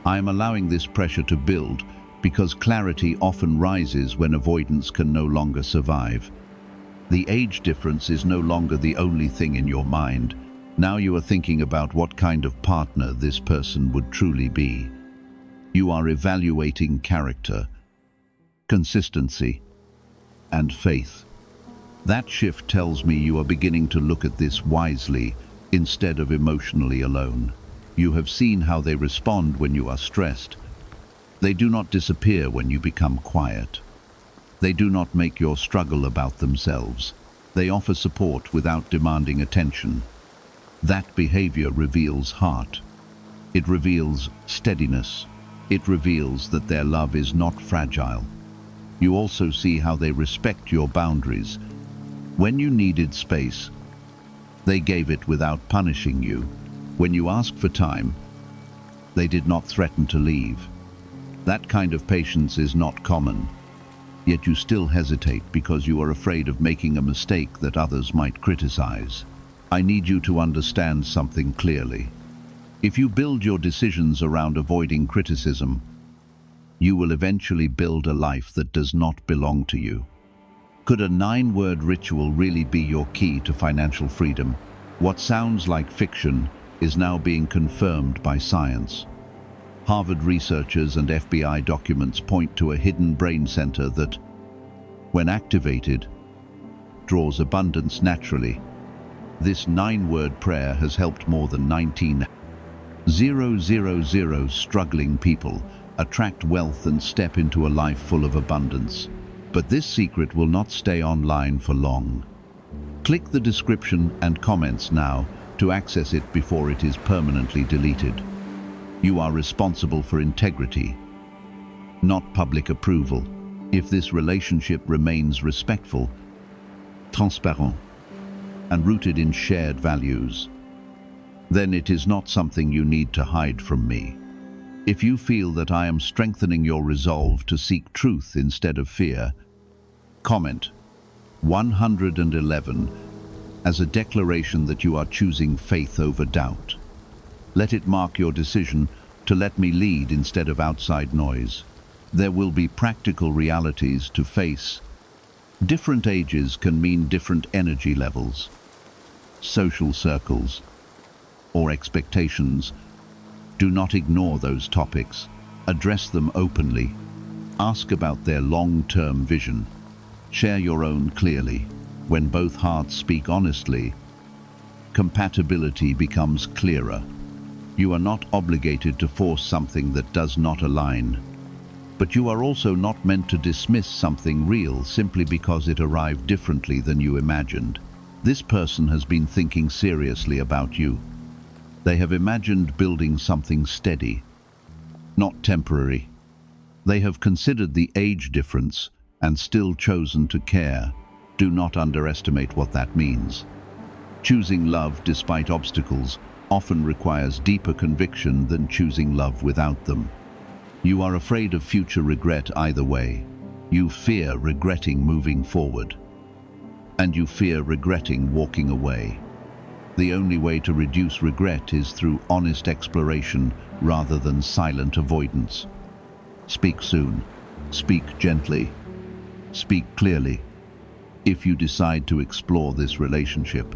I am allowing this pressure to build because clarity often rises when avoidance can no longer survive. The age difference is no longer the only thing in your mind. Now you are thinking about what kind of partner this person would truly be. You are evaluating character, consistency, and faith. That shift tells me you are beginning to look at this wisely instead of emotionally alone. You have seen how they respond when you are stressed. They do not disappear when you become quiet. They do not make your struggle about themselves. They offer support without demanding attention. That behavior reveals heart. It reveals steadiness. It reveals that their love is not fragile. You also see how they respect your boundaries. When you needed space, they gave it without punishing you. When you asked for time, they did not threaten to leave. That kind of patience is not common. Yet you still hesitate because you are afraid of making a mistake that others might criticize. I need you to understand something clearly. If you build your decisions around avoiding criticism, you will eventually build a life that does not belong to you. Could a 9-word ritual really be your key to financial freedom? What sounds like fiction is now being confirmed by science. Harvard researchers and FBI documents point to a hidden brain center that, when activated, draws abundance naturally. This 9-word prayer has helped more than 19,000 struggling people attract wealth and step into a life full of abundance. But this secret will not stay online for long. Click the description and comments now to access it before it is permanently deleted. You are responsible for integrity, not public approval. If this relationship remains respectful, transparent, and rooted in shared values, then it is not something you need to hide from me. If you feel that I am strengthening your resolve to seek truth instead of fear, comment 111 as a declaration that you are choosing faith over doubt. Let it mark your decision to let me lead instead of outside noise. There will be practical realities to face. Different ages can mean different energy levels, social circles, or expectations. Do not ignore those topics. Address them openly. Ask about their long-term vision. Share your own clearly. When both hearts speak honestly, compatibility becomes clearer. You are not obligated to force something that does not align. But you are also not meant to dismiss something real simply because it arrived differently than you imagined. This person has been thinking seriously about you. They have imagined building something steady, not temporary. They have considered the age difference and still chosen to care. Do not underestimate what that means. Choosing love despite obstacles often requires deeper conviction than choosing love without them. You are afraid of future regret either way. You fear regretting moving forward, and you fear regretting walking away. The only way to reduce regret is through honest exploration rather than silent avoidance. Speak soon. Speak gently. Speak clearly. If you decide to explore this relationship,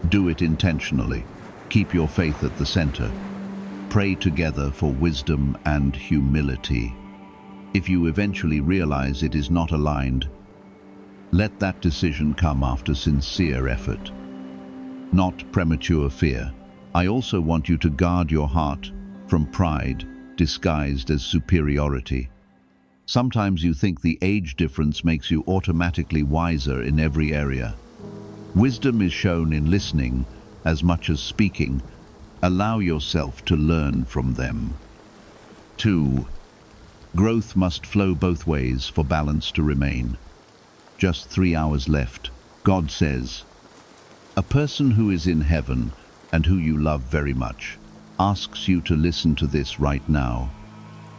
do it intentionally. Keep your faith at the center. Pray together for wisdom and humility. If you eventually realize it is not aligned, let that decision come after sincere effort, not premature fear. I also want you to guard your heart from pride disguised as superiority. Sometimes you think the age difference makes you automatically wiser in every area. Wisdom is shown in listening as much as speaking. Allow yourself to learn from them. 2. Growth must flow both ways for balance to remain. Just 3 hours left. God says, "A person who is in heaven and who you love very much asks you to listen to this right now.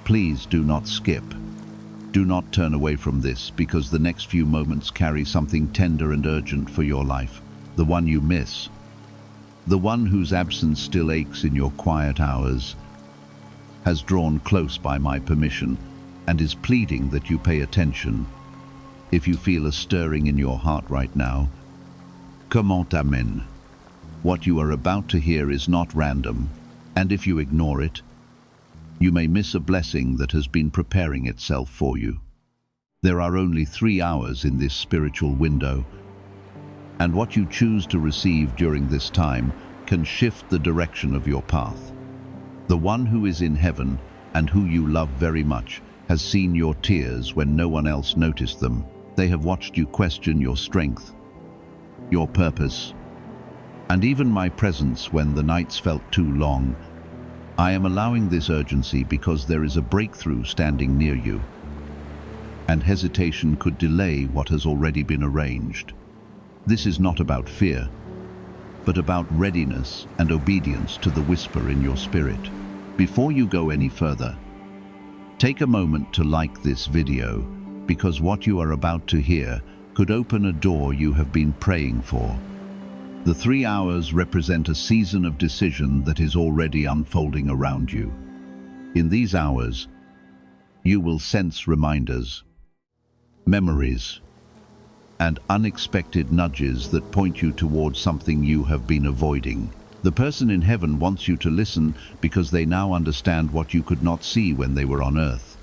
Please do not skip. Do not turn away from this, because the next few moments carry something tender and urgent for your life, the one you miss, the one whose absence still aches in your quiet hours, has drawn close by my permission and is pleading that you pay attention. If you feel a stirring in your heart right now, comment amen. What you are about to hear is not random, and if you ignore it, you may miss a blessing that has been preparing itself for you. There are only 3 hours in this spiritual window, and what you choose to receive during this time can shift the direction of your path. The one who is in heaven and who you love very much has seen your tears when no one else noticed them. They have watched you question your strength, your purpose, and even my presence when the nights felt too long. I am allowing this urgency because there is a breakthrough standing near you, and hesitation could delay what has already been arranged. This is not about fear, but about readiness and obedience to the whisper in your spirit. Before you go any further, take a moment to like this video, because what you are about to hear could open a door you have been praying for. The 3 hours represent a season of decision that is already unfolding around you. In these hours, you will sense reminders, memories, and unexpected nudges that point you towards something you have been avoiding. The person in heaven wants you to listen because they now understand what you could not see when they were on earth.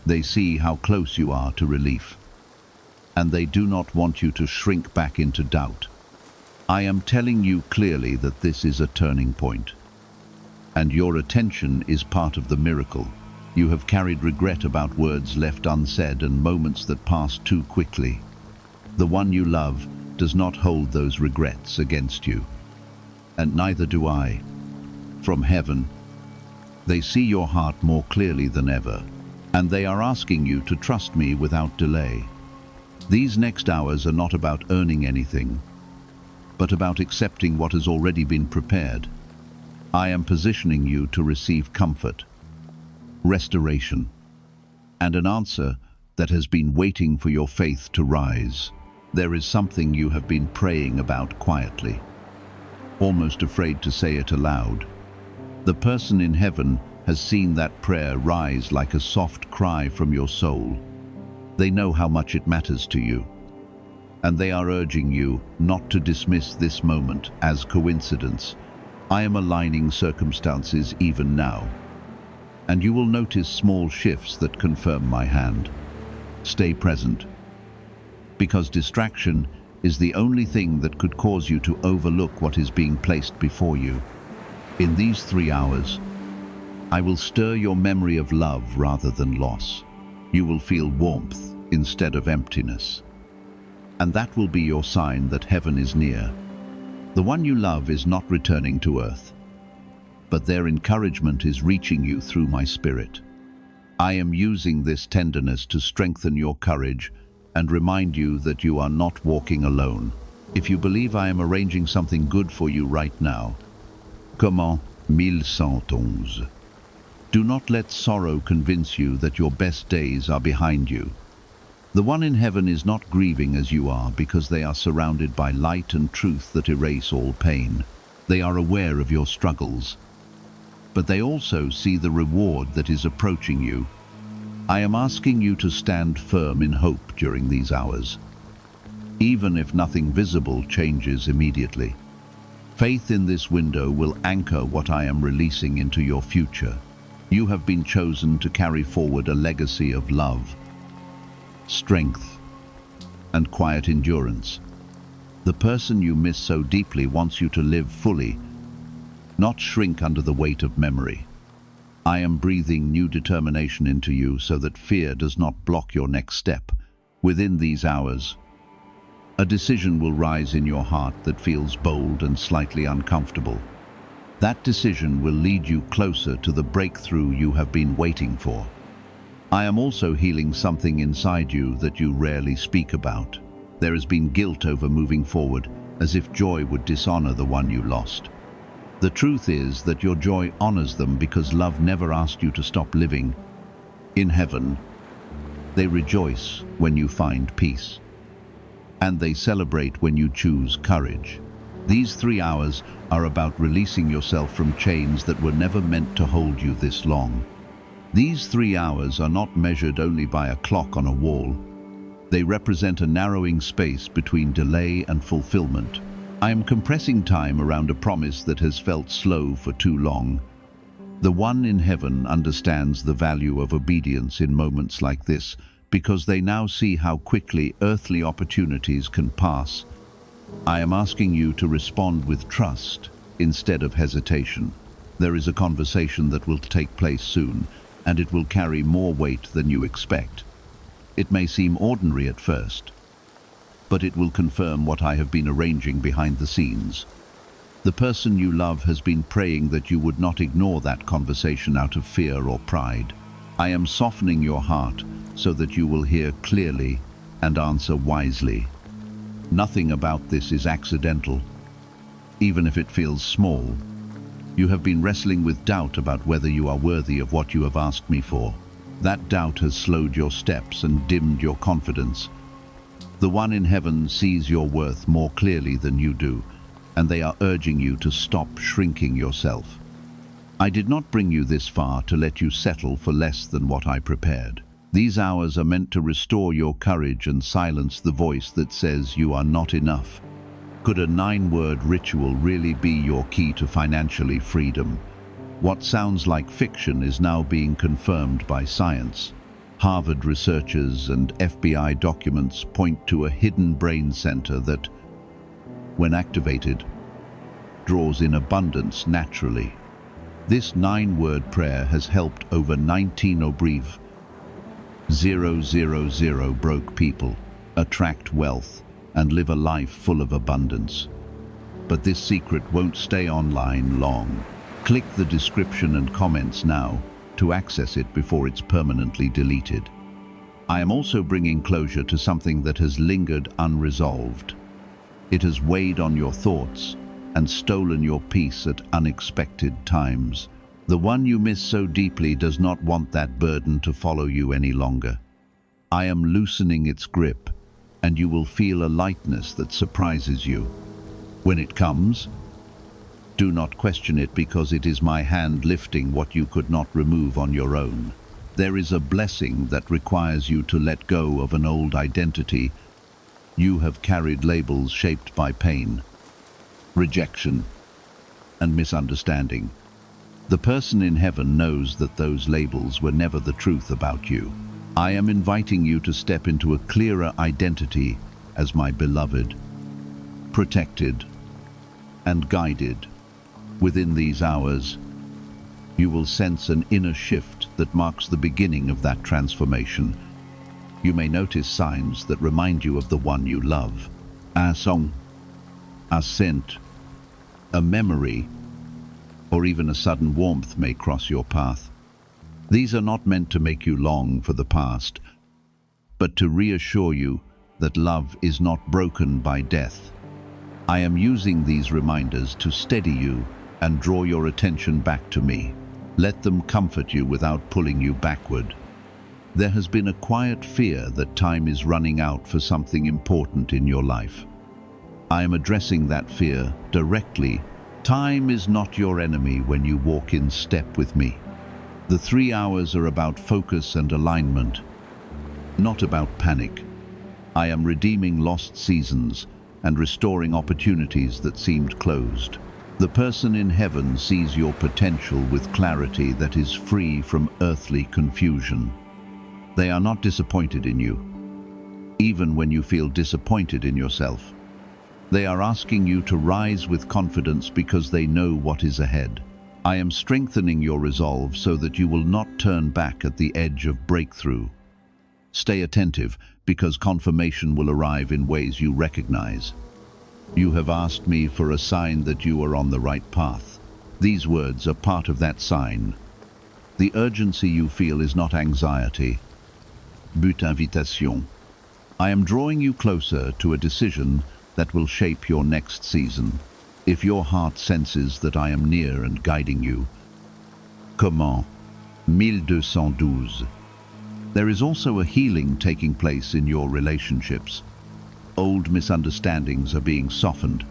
They see how close you are to relief, and they do not want you to shrink back into doubt. I am telling you clearly that this is a turning point, and your attention is part of the miracle. You have carried regret about words left unsaid and moments that passed too quickly. The one you love does not hold those regrets against you, and neither do I. From heaven, they see your heart more clearly than ever, and they are asking you to trust me without delay. These next hours are not about earning anything, but about accepting what has already been prepared. I am positioning you to receive comfort, restoration, and an answer that has been waiting for your faith to rise. There is something you have been praying about quietly, almost afraid to say it aloud. The person in heaven has seen that prayer rise like a soft cry from your soul. They know how much it matters to you, and they are urging you not to dismiss this moment as coincidence. I am aligning circumstances even now, and you will notice small shifts that confirm my hand. Stay present, because distraction is the only thing that could cause you to overlook what is being placed before you. In these 3 hours, I will stir your memory of love rather than loss. You will feel warmth instead of emptiness. And that will be your sign that heaven is near. The one you love is not returning to earth, but their encouragement is reaching you through my spirit. I am using this tenderness to strengthen your courage and remind you that you are not walking alone. If you believe I am arranging something good for you right now, comment 1111. Do not let sorrow convince you that your best days are behind you. The one in heaven is not grieving as you are because they are surrounded by light and truth that erase all pain. They are aware of your struggles, but they also see the reward that is approaching you. I am asking you to stand firm in hope during these hours, even if nothing visible changes immediately. Faith in this window will anchor what I am releasing into your future. You have been chosen to carry forward a legacy of love, strength, and quiet endurance. The person you miss so deeply wants you to live fully, not shrink under the weight of memory. I am breathing new determination into you so that fear does not block your next step. Within these hours, a decision will rise in your heart that feels bold and slightly uncomfortable. That decision will lead you closer to the breakthrough you have been waiting for. I am also healing something inside you that you rarely speak about. There has been guilt over moving forward, as if joy would dishonor the one you lost. The truth is that your joy honors them because love never asked you to stop living. In heaven, they rejoice when you find peace, and they celebrate when you choose courage. These 3 hours are about releasing yourself from chains that were never meant to hold you this long. These 3 hours are not measured only by a clock on a wall. They represent a narrowing space between delay and fulfillment. I am compressing time around a promise that has felt slow for too long. The one in heaven understands the value of obedience in moments like this because they now see how quickly earthly opportunities can pass. I am asking you to respond with trust instead of hesitation. There is a conversation that will take place soon, and it will carry more weight than you expect. It may seem ordinary at first, but it will confirm what I have been arranging behind the scenes. The person you love has been praying that you would not ignore that conversation out of fear or pride. I am softening your heart so that you will hear clearly and answer wisely. Nothing about this is accidental, even if it feels small. You have been wrestling with doubt about whether you are worthy of what you have asked me for. That doubt has slowed your steps and dimmed your confidence. The one in heaven sees your worth more clearly than you do, and they are urging you to stop shrinking yourself. I did not bring you this far to let you settle for less than what I prepared. These hours are meant to restore your courage and silence the voice that says you are not enough. Could a 9-word ritual really be your key to financially freedom? What sounds like fiction is now being confirmed by science. Harvard researchers and FBI documents point to a hidden brain center that, when activated, draws in abundance naturally. This 9-word prayer has helped over 19,000 broke people attract wealth and live a life full of abundance. But this secret won't stay online long. Click the description and comments now to access it before it's permanently deleted. I am also bringing closure to something that has lingered unresolved. It has weighed on your thoughts and stolen your peace at unexpected times. The one you miss so deeply does not want that burden to follow you any longer. I am loosening its grip, and you will feel a lightness that surprises you. When it comes, do not question it, because it is my hand lifting what you could not remove on your own. There is a blessing that requires you to let go of an old identity. You have carried labels shaped by pain, rejection, and misunderstanding. The person in heaven knows that those labels were never the truth about you. I am inviting you to step into a clearer identity as my beloved, protected, and guided. Within these hours, you will sense an inner shift that marks the beginning of that transformation. You may notice signs that remind you of the one you love. A song, a scent, a memory, or even a sudden warmth may cross your path. These are not meant to make you long for the past, but to reassure you that love is not broken by death. I am using these reminders to steady you and draw your attention back to me. Let them comfort you without pulling you backward. There has been a quiet fear that time is running out for something important in your life. I am addressing that fear directly. Time is not your enemy when you walk in step with me. The 3 hours are about focus and alignment, not about panic. I am redeeming lost seasons and restoring opportunities that seemed closed. The person in heaven sees your potential with clarity that is free from earthly confusion. They are not disappointed in you, even when you feel disappointed in yourself. They are asking you to rise with confidence because they know what is ahead. I am strengthening your resolve so that you will not turn back at the edge of breakthrough. Stay attentive, because confirmation will arrive in ways you recognize. You have asked me for a sign that you are on the right path. These words are part of that sign. The urgency you feel is not anxiety, but invitation. I am drawing you closer to a decision that will shape your next season. If your heart senses that I am near and guiding you. Comment? 1212. There is also a healing taking place in your relationships. Old misunderstandings are being softened,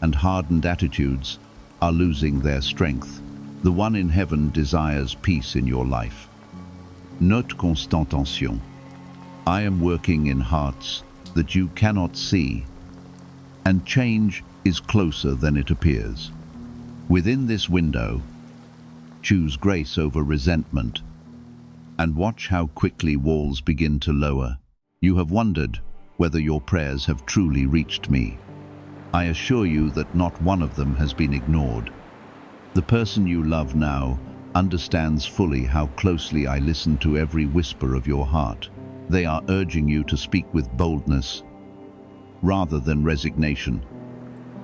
and hardened attitudes are losing their strength. The one in heaven desires peace in your life. Note constant tension. I am working in hearts that you cannot see, and change is closer than it appears. Within this window, choose grace over resentment, and watch how quickly walls begin to lower. You have wondered whether your prayers have truly reached me. I assure you that not one of them has been ignored. The person you love now understands fully how closely I listen to every whisper of your heart. They are urging you to speak with boldness rather than resignation.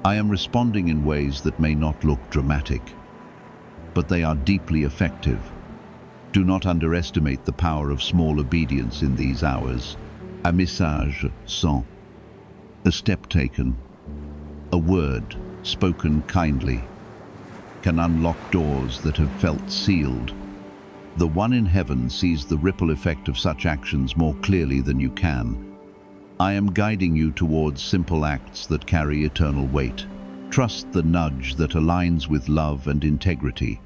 I am responding in ways that may not look dramatic, but they are deeply effective. Do not underestimate the power of small obedience in these hours. A message sent, a step taken, a word spoken kindly, can unlock doors that have felt sealed. The one in heaven sees the ripple effect of such actions more clearly than you can. I am guiding you towards simple acts that carry eternal weight. Trust the nudge that aligns with love and integrity.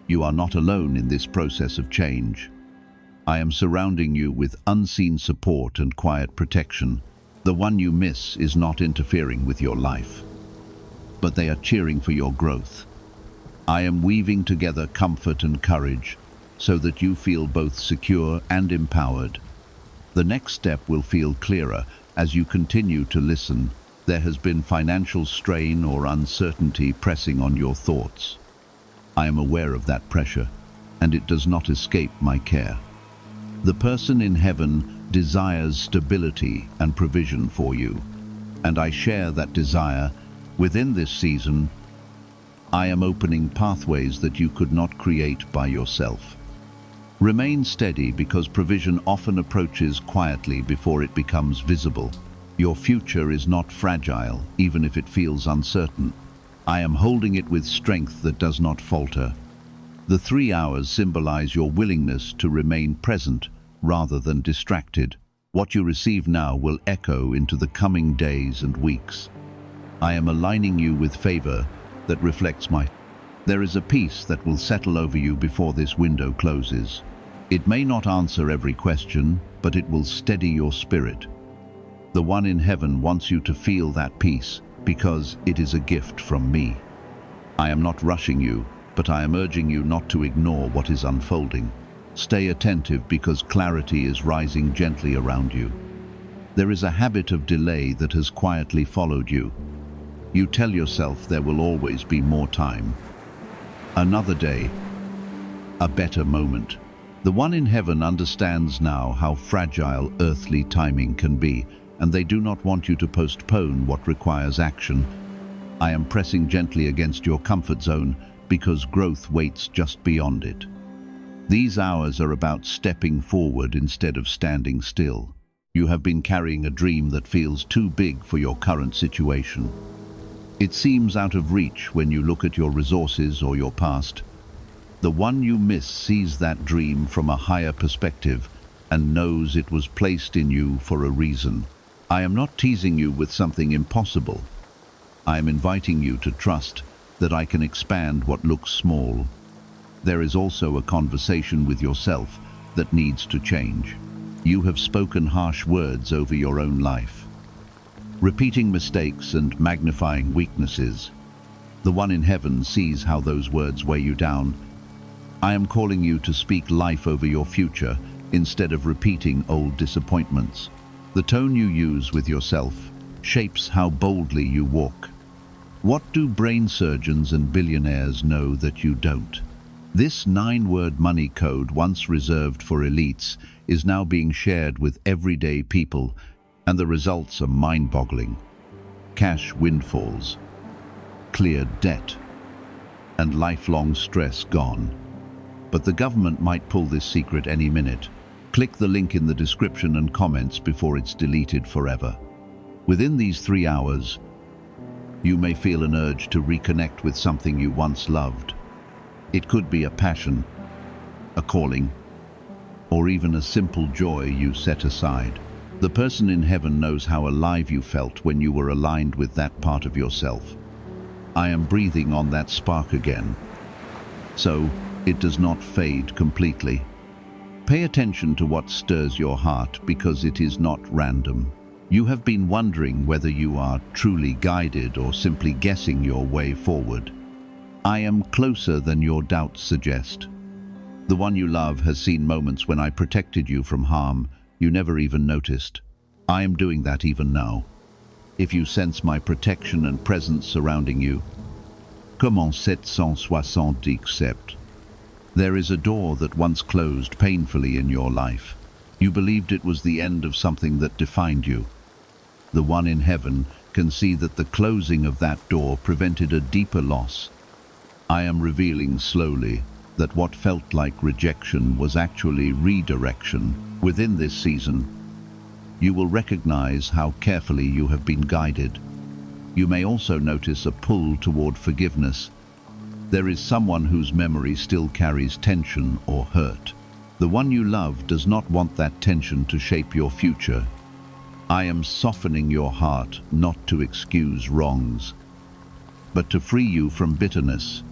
You are not alone in this process of change. I am surrounding you with unseen support and quiet protection. The one you miss is not interfering with your life, but they are cheering for your growth. I am weaving together comfort and courage so that you feel both secure and empowered. The next step will feel clearer as you continue to listen. There has been financial strain or uncertainty pressing on your thoughts. I am aware of that pressure, and it does not escape my care. The person in heaven desires stability and provision for you, and I share that desire. Within this season, I am opening pathways that you could not create by yourself. Remain steady because provision often approaches quietly before it becomes visible. Your future is not fragile, even if it feels uncertain. I am holding it with strength that does not falter. The 3 hours symbolize your willingness to remain present rather than distracted. What you receive now will echo into the coming days and weeks. I am aligning you with favor that reflects my... There is a peace that will settle over you before this window closes. It may not answer every question, but it will steady your spirit. The one in heaven wants you to feel that peace because it is a gift from me. I am not rushing you, but I am urging you not to ignore what is unfolding. Stay attentive because clarity is rising gently around you. There is a habit of delay that has quietly followed you. You tell yourself there will always be more time. Another day, a better moment. The one in heaven understands now how fragile earthly timing can be, and they do not want you to postpone what requires action. I am pressing gently against your comfort zone because growth waits just beyond it. These hours are about stepping forward instead of standing still. You have been carrying a dream that feels too big for your current situation. It seems out of reach when you look at your resources or your past. The one you miss sees that dream from a higher perspective and knows it was placed in you for a reason. I am not teasing you with something impossible. I am inviting you to trust that I can expand what looks small. There is also a conversation with yourself that needs to change. You have spoken harsh words over your own life, repeating mistakes and magnifying weaknesses. The one in heaven sees how those words weigh you down. I am calling you to speak life over your future instead of repeating old disappointments. The tone you use with yourself shapes how boldly you walk. What do brain surgeons and billionaires know that you don't? This 9-word money code, once reserved for elites, is now being shared with everyday people, and the results are mind-boggling. Cash windfalls, cleared debt, and lifelong stress gone. But the government might pull this secret any minute. Click the link in the description and comments before it's deleted forever. Within these 3 hours, you may feel an urge to reconnect with something you once loved. It could be a passion, a calling, or even a simple joy you set aside. The person in heaven knows how alive you felt when you were aligned with that part of yourself. I am breathing on that spark again, so it does not fade completely. Pay attention to what stirs your heart because it is not random. You have been wondering whether you are truly guided or simply guessing your way forward. I am closer than your doubts suggest. The one you love has seen moments when I protected you from harm you never even noticed. I am doing that even now. If you sense my protection and presence surrounding you, comment 770 accept. There is a door that once closed painfully in your life. You believed it was the end of something that defined you. The one in heaven can see that the closing of that door prevented a deeper loss. I am revealing slowly that what felt like rejection was actually redirection. Within this season, you will recognize how carefully you have been guided. You may also notice a pull toward forgiveness. There is someone whose memory still carries tension or hurt. The one you love does not want that tension to shape your future. I am softening your heart not to excuse wrongs, but to free you from bitterness.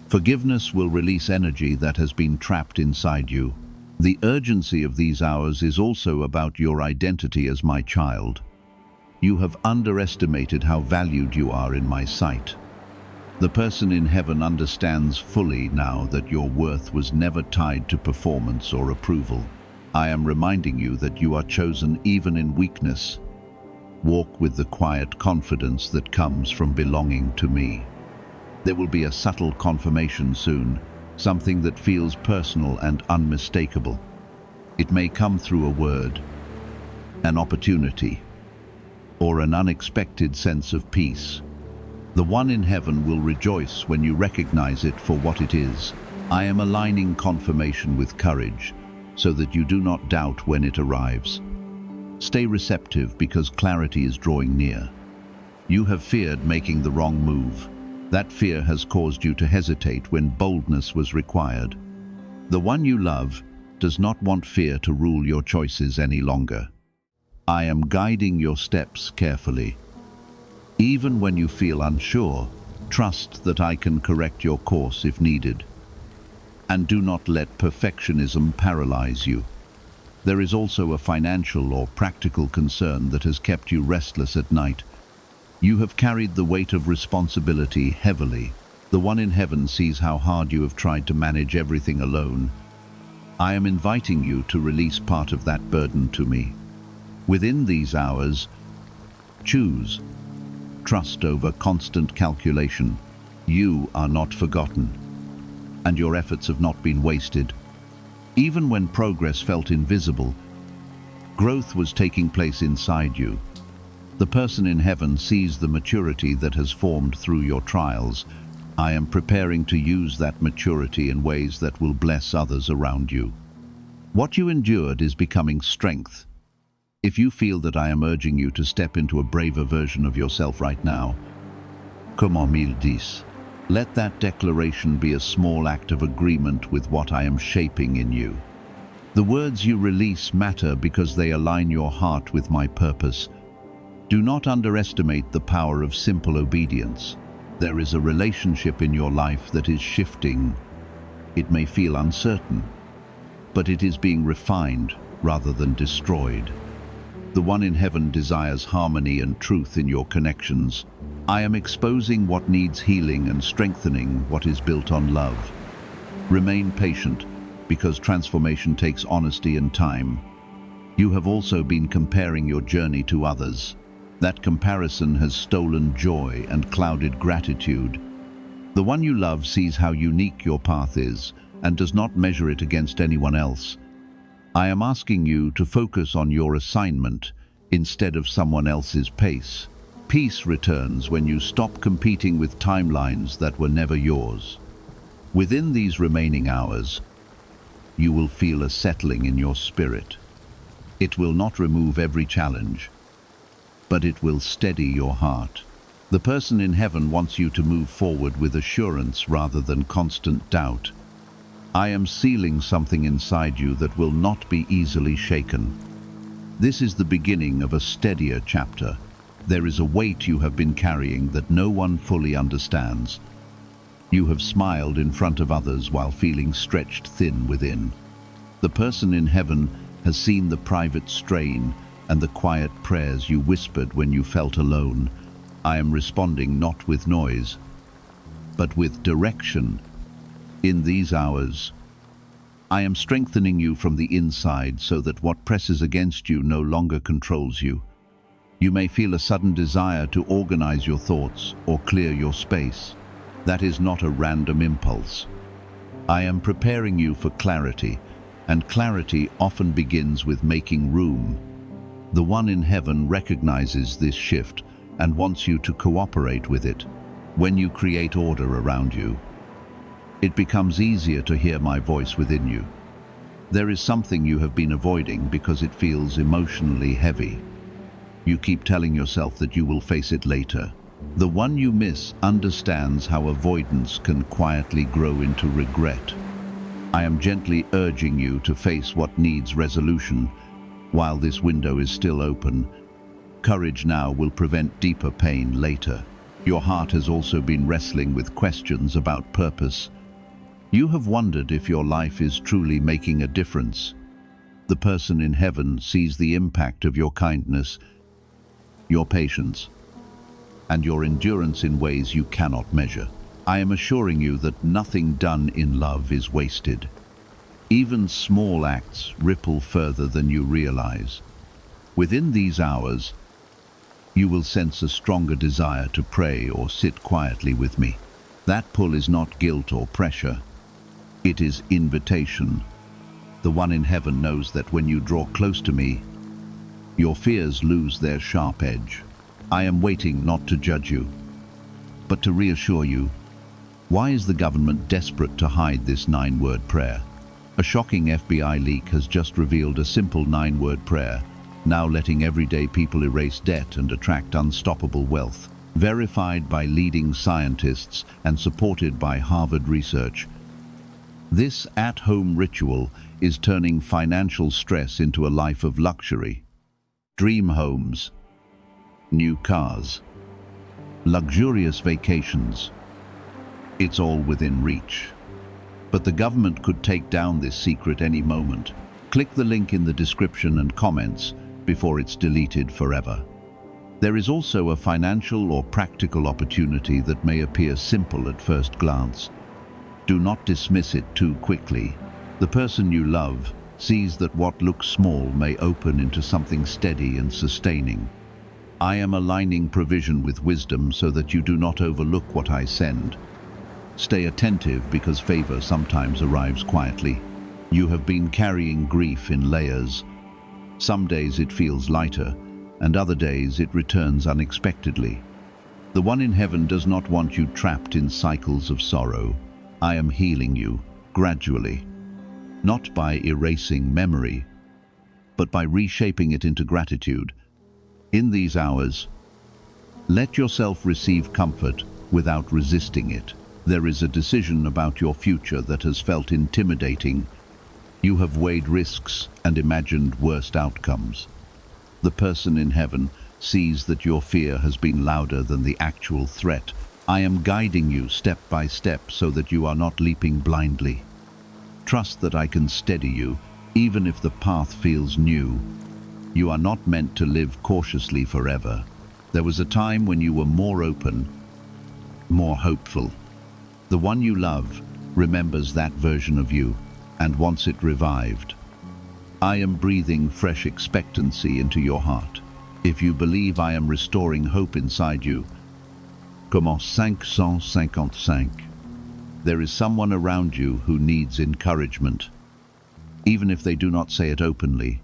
Forgiveness will release energy that has been trapped inside you. The urgency of these hours is also about your identity as my child. You have underestimated how valued you are in my sight. The person in heaven understands fully now that your worth was never tied to performance or approval. I am reminding you that you are chosen even in weakness. Walk with the quiet confidence that comes from belonging to me. There will be a subtle confirmation soon, something that feels personal and unmistakable. It may come through a word, an opportunity, or an unexpected sense of peace. The one in heaven will rejoice when you recognize it for what it is, I am aligning confirmation with courage so that you do not doubt when it arrives. Stay receptive because clarity is drawing near. You have feared making the wrong move. That fear has caused you to hesitate when boldness was required. The one you love does not want fear to rule your choices any longer. I am guiding your steps carefully. Even when you feel unsure, trust that I can correct your course if needed. And do not let perfectionism paralyze you. There is also a financial or practical concern that has kept you restless at night. You have carried the weight of responsibility heavily. The one in heaven sees how hard you have tried to manage everything alone. I am inviting you to release part of that burden to me. Within these hours, choose trust over constant calculation. You are not forgotten, and your efforts have not been wasted. Even when progress felt invisible, growth was taking place inside you. The person in heaven sees the maturity that has formed through your trials. I am preparing to use that maturity in ways that will bless others around you. What you endured is becoming strength. If you feel that I am urging you to step into a braver version of yourself right now, comme en 1010, let that declaration be a small act of agreement with what I am shaping in you. The words you release matter because they align your heart with my purpose. Do not underestimate the power of simple obedience. There is a relationship in your life that is shifting. It may feel uncertain, but it is being refined rather than destroyed. The one in heaven desires harmony and truth in your connections. I am exposing what needs healing and strengthening what is built on love. Remain patient, because transformation takes honesty and time. You have also been comparing your journey to others. That comparison has stolen joy and clouded gratitude. The one you love sees how unique your path is and does not measure it against anyone else. I am asking you to focus on your assignment instead of someone else's pace. Peace returns when you stop competing with timelines that were never yours. Within these remaining hours, you will feel a settling in your spirit. It will not remove every challenge, but it will steady your heart. The person in heaven wants you to move forward with assurance rather than constant doubt. I am sealing something inside you that will not be easily shaken. This is the beginning of a steadier chapter. There is a weight you have been carrying that no one fully understands. You have smiled in front of others while feeling stretched thin within. The person in heaven has seen the private strain and the quiet prayers you whispered when you felt alone. I am responding not with noise, but with direction. In these hours, I am strengthening you from the inside so that what presses against you no longer controls you. You may feel a sudden desire to organize your thoughts or clear your space. That is not a random impulse. I am preparing you for clarity, and clarity often begins with making room. The one in heaven recognizes this shift and wants you to cooperate with it. When you create order around you, it becomes easier to hear my voice within you. There is something you have been avoiding because it feels emotionally heavy. You keep telling yourself that you will face it later. The one you miss understands how avoidance can quietly grow into regret. I am gently urging you to face what needs resolution while this window is still open. Courage now will prevent deeper pain later. Your heart has also been wrestling with questions about purpose. You have wondered if your life is truly making a difference. The person in heaven sees the impact of your kindness, your patience, and your endurance in ways you cannot measure. I am assuring you that nothing done in love is wasted. Even small acts ripple further than you realize. Within these hours, you will sense a stronger desire to pray or sit quietly with me. That pull is not guilt or pressure. It is invitation. The one in heaven knows that when you draw close to me, your fears lose their sharp edge. I am waiting not to judge you, but to reassure you. Why is the government desperate to hide this 9-word prayer? A shocking FBI leak has just revealed a simple 9-word prayer, now letting everyday people erase debt and attract unstoppable wealth. Verified by leading scientists and supported by Harvard research, this at-home ritual is turning financial stress into a life of luxury. Dream homes, new cars, luxurious vacations. It's all within reach. But the government could take down this secret any moment. Click the link in the description and comments before it's deleted forever. There is also a financial or practical opportunity that may appear simple at first glance. Do not dismiss it too quickly. The person you love sees that what looks small may open into something steady and sustaining. I am aligning provision with wisdom so that you do not overlook what I send. Stay attentive because favor sometimes arrives quietly. You have been carrying grief in layers. Some days it feels lighter, and other days it returns unexpectedly. The one in heaven does not want you trapped in cycles of sorrow. I am healing you, gradually. Not by erasing memory, but by reshaping it into gratitude. In these hours, let yourself receive comfort without resisting it. There is a decision about your future that has felt intimidating. You have weighed risks and imagined worst outcomes. The person in heaven sees that your fear has been louder than the actual threat. I am guiding you step by step so that you are not leaping blindly. Trust that I can steady you, even if the path feels new. You are not meant to live cautiously forever. There was a time when you were more open, more hopeful. The one you love remembers that version of you and wants it revived. I am breathing fresh expectancy into your heart. If you believe I am restoring hope inside you, commence 555. There is someone around you who needs encouragement. Even if they do not say it openly,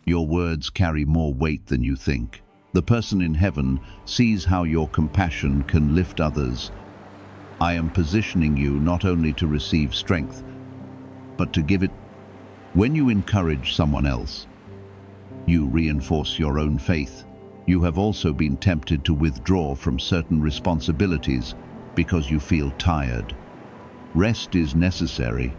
your words carry more weight than you think. The person in heaven sees how your compassion can lift others. I am positioning you not only to receive strength, but to give it. When you encourage someone else, you reinforce your own faith. You have also been tempted to withdraw from certain responsibilities because you feel tired. Rest is necessary,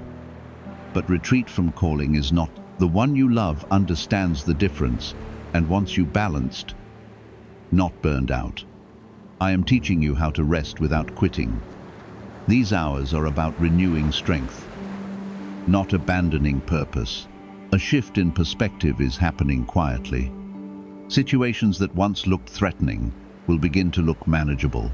but retreat from calling is not. The one you love understands the difference and wants you balanced, not burned out. I am teaching you how to rest without quitting. These hours are about renewing strength, not abandoning purpose. A shift in perspective is happening quietly. Situations that once looked threatening will begin to look manageable.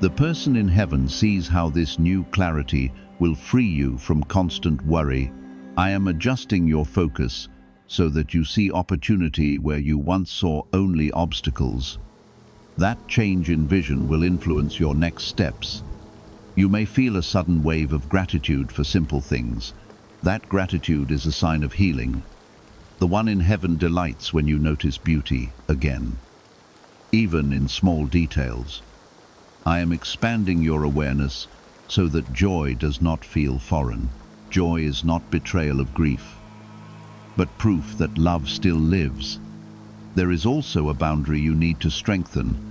The person in heaven sees how this new clarity will free you from constant worry. I am adjusting your focus so that you see opportunity where you once saw only obstacles. That change in vision will influence your next steps. You may feel a sudden wave of gratitude for simple things. That gratitude is a sign of healing. The one in heaven delights when you notice beauty again, even in small details. I am expanding your awareness so that joy does not feel foreign. Joy is not betrayal of grief, but proof that love still lives. There is also a boundary you need to strengthen.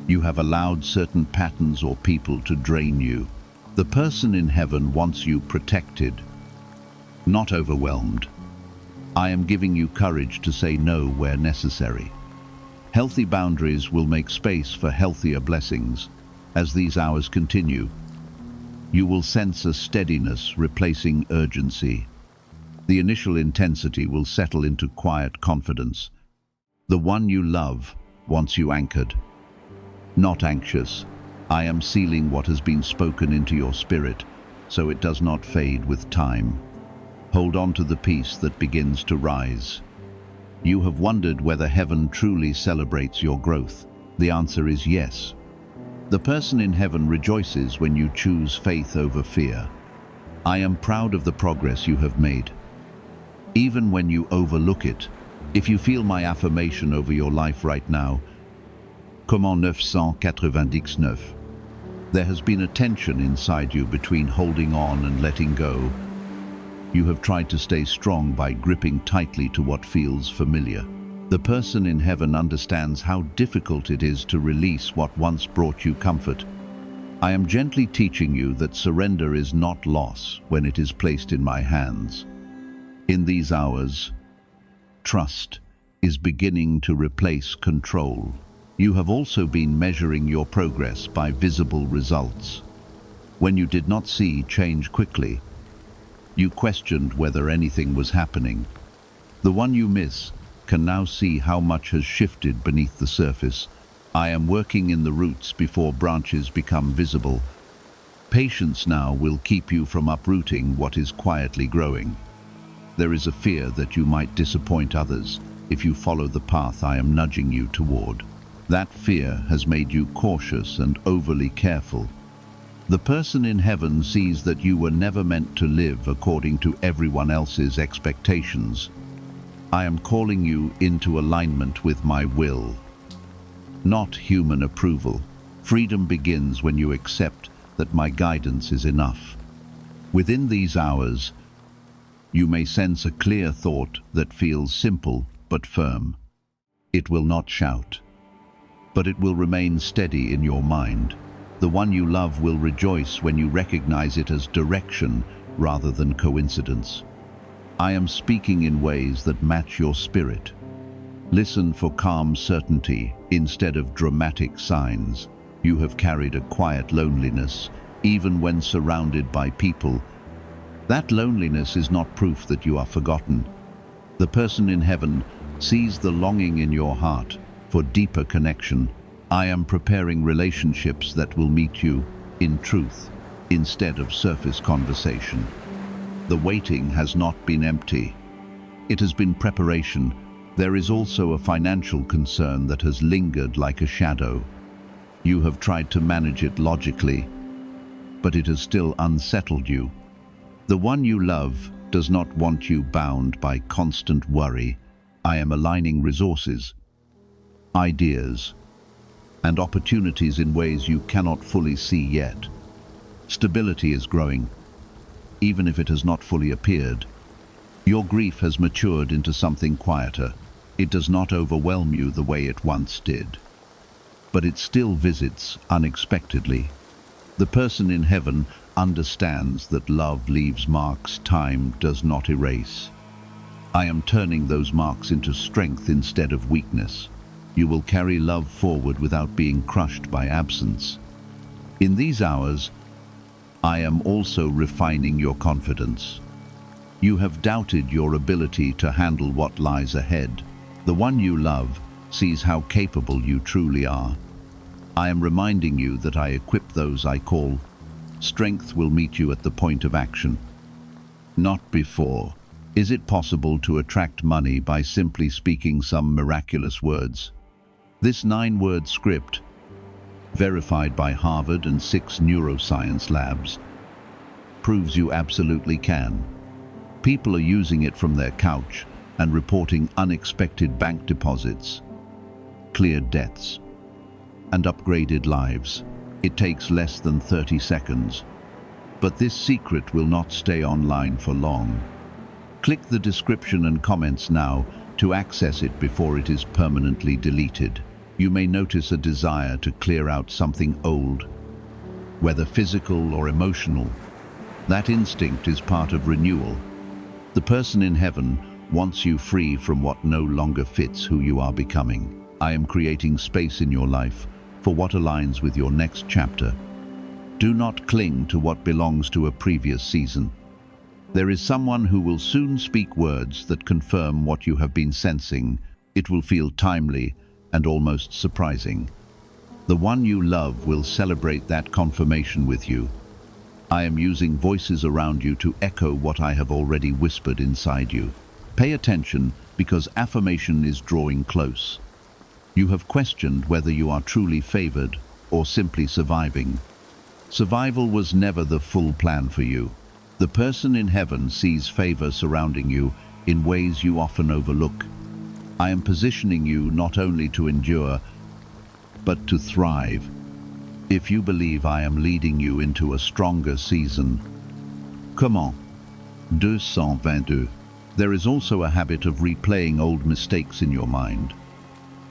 You have allowed certain patterns or people to drain you. The person in heaven wants you protected, not overwhelmed. I am giving you courage to say no where necessary. Healthy boundaries will make space for healthier blessings. As these hours continue, you will sense a steadiness replacing urgency. The initial intensity will settle into quiet confidence. The one you love wants you anchored, not anxious. I am sealing what has been spoken into your spirit, so it does not fade with time. Hold on to the peace that begins to rise. You have wondered whether heaven truly celebrates your growth. The answer is yes. The person in heaven rejoices when you choose faith over fear. I am proud of the progress you have made, even when you overlook it. If you feel my affirmation over your life right now, comment 999. There has been a tension inside you between holding on and letting go. You have tried to stay strong by gripping tightly to what feels familiar. The person in heaven understands how difficult it is to release what once brought you comfort. I am gently teaching you that surrender is not loss when it is placed in my hands. In these hours, trust is beginning to replace control. You have also been measuring your progress by visible results. When you did not see change quickly, you questioned whether anything was happening. The one you miss can now see how much has shifted beneath the surface. I am working in the roots before branches become visible. Patience now will keep you from uprooting what is quietly growing. There is a fear that you might disappoint others if you follow the path I am nudging you toward. That fear has made you cautious and overly careful. The person in heaven sees that you were never meant to live according to everyone else's expectations. I am calling you into alignment with my will, not human approval. Freedom begins when you accept that my guidance is enough. Within these hours, you may sense a clear thought that feels simple but firm. It will not shout, but it will remain steady in your mind. The one you love will rejoice when you recognize it as direction rather than coincidence. I am speaking in ways that match your spirit. Listen for calm certainty instead of dramatic signs. You have carried a quiet loneliness, even when surrounded by people. That loneliness is not proof that you are forgotten. The person in heaven sees the longing in your heart for deeper connection. I am preparing relationships that will meet you in truth instead of surface conversation. The waiting has not been empty. It has been preparation. There is also a financial concern that has lingered like a shadow. You have tried to manage it logically, but it has still unsettled you. The one you love does not want you bound by constant worry. I am aligning resources, ideas, and opportunities in ways you cannot fully see yet. Stability is growing, even if it has not fully appeared. Your grief has matured into something quieter. It does not overwhelm you the way it once did, but it still visits unexpectedly. The person in heaven understands that love leaves marks time does not erase. I am turning those marks into strength instead of weakness. You will carry love forward without being crushed by absence. In these hours, I am also refining your confidence. You have doubted your ability to handle what lies ahead. The one you love sees how capable you truly are. I am reminding you that I equip those I call. Strength will meet you at the point of action, not before. Is it possible to attract money by simply speaking some miraculous words? This 9-word script, verified by Harvard and 6 neuroscience labs, proves you absolutely can. People are using it from their couch and reporting unexpected bank deposits, cleared debts, and upgraded lives. It takes less than 30 seconds. But this secret will not stay online for long. Click the description and comments now to access it before it is permanently deleted. You may notice a desire to clear out something old, whether physical or emotional. That instinct is part of renewal. The person in heaven wants you free from what no longer fits who you are becoming. I am creating space in your life for what aligns with your next chapter. Do not cling to what belongs to a previous season. There is someone who will soon speak words that confirm what you have been sensing. It will feel timely and almost surprising. The one you love will celebrate that confirmation with you. I am using voices around you to echo what I have already whispered inside you. Pay attention because affirmation is drawing close. You have questioned whether you are truly favored or simply surviving. Survival was never the full plan for you. The person in heaven sees favor surrounding you in ways you often overlook. I am positioning you not only to endure, but to thrive. If you believe I am leading you into a stronger season, comment 222. There is also a habit of replaying old mistakes in your mind.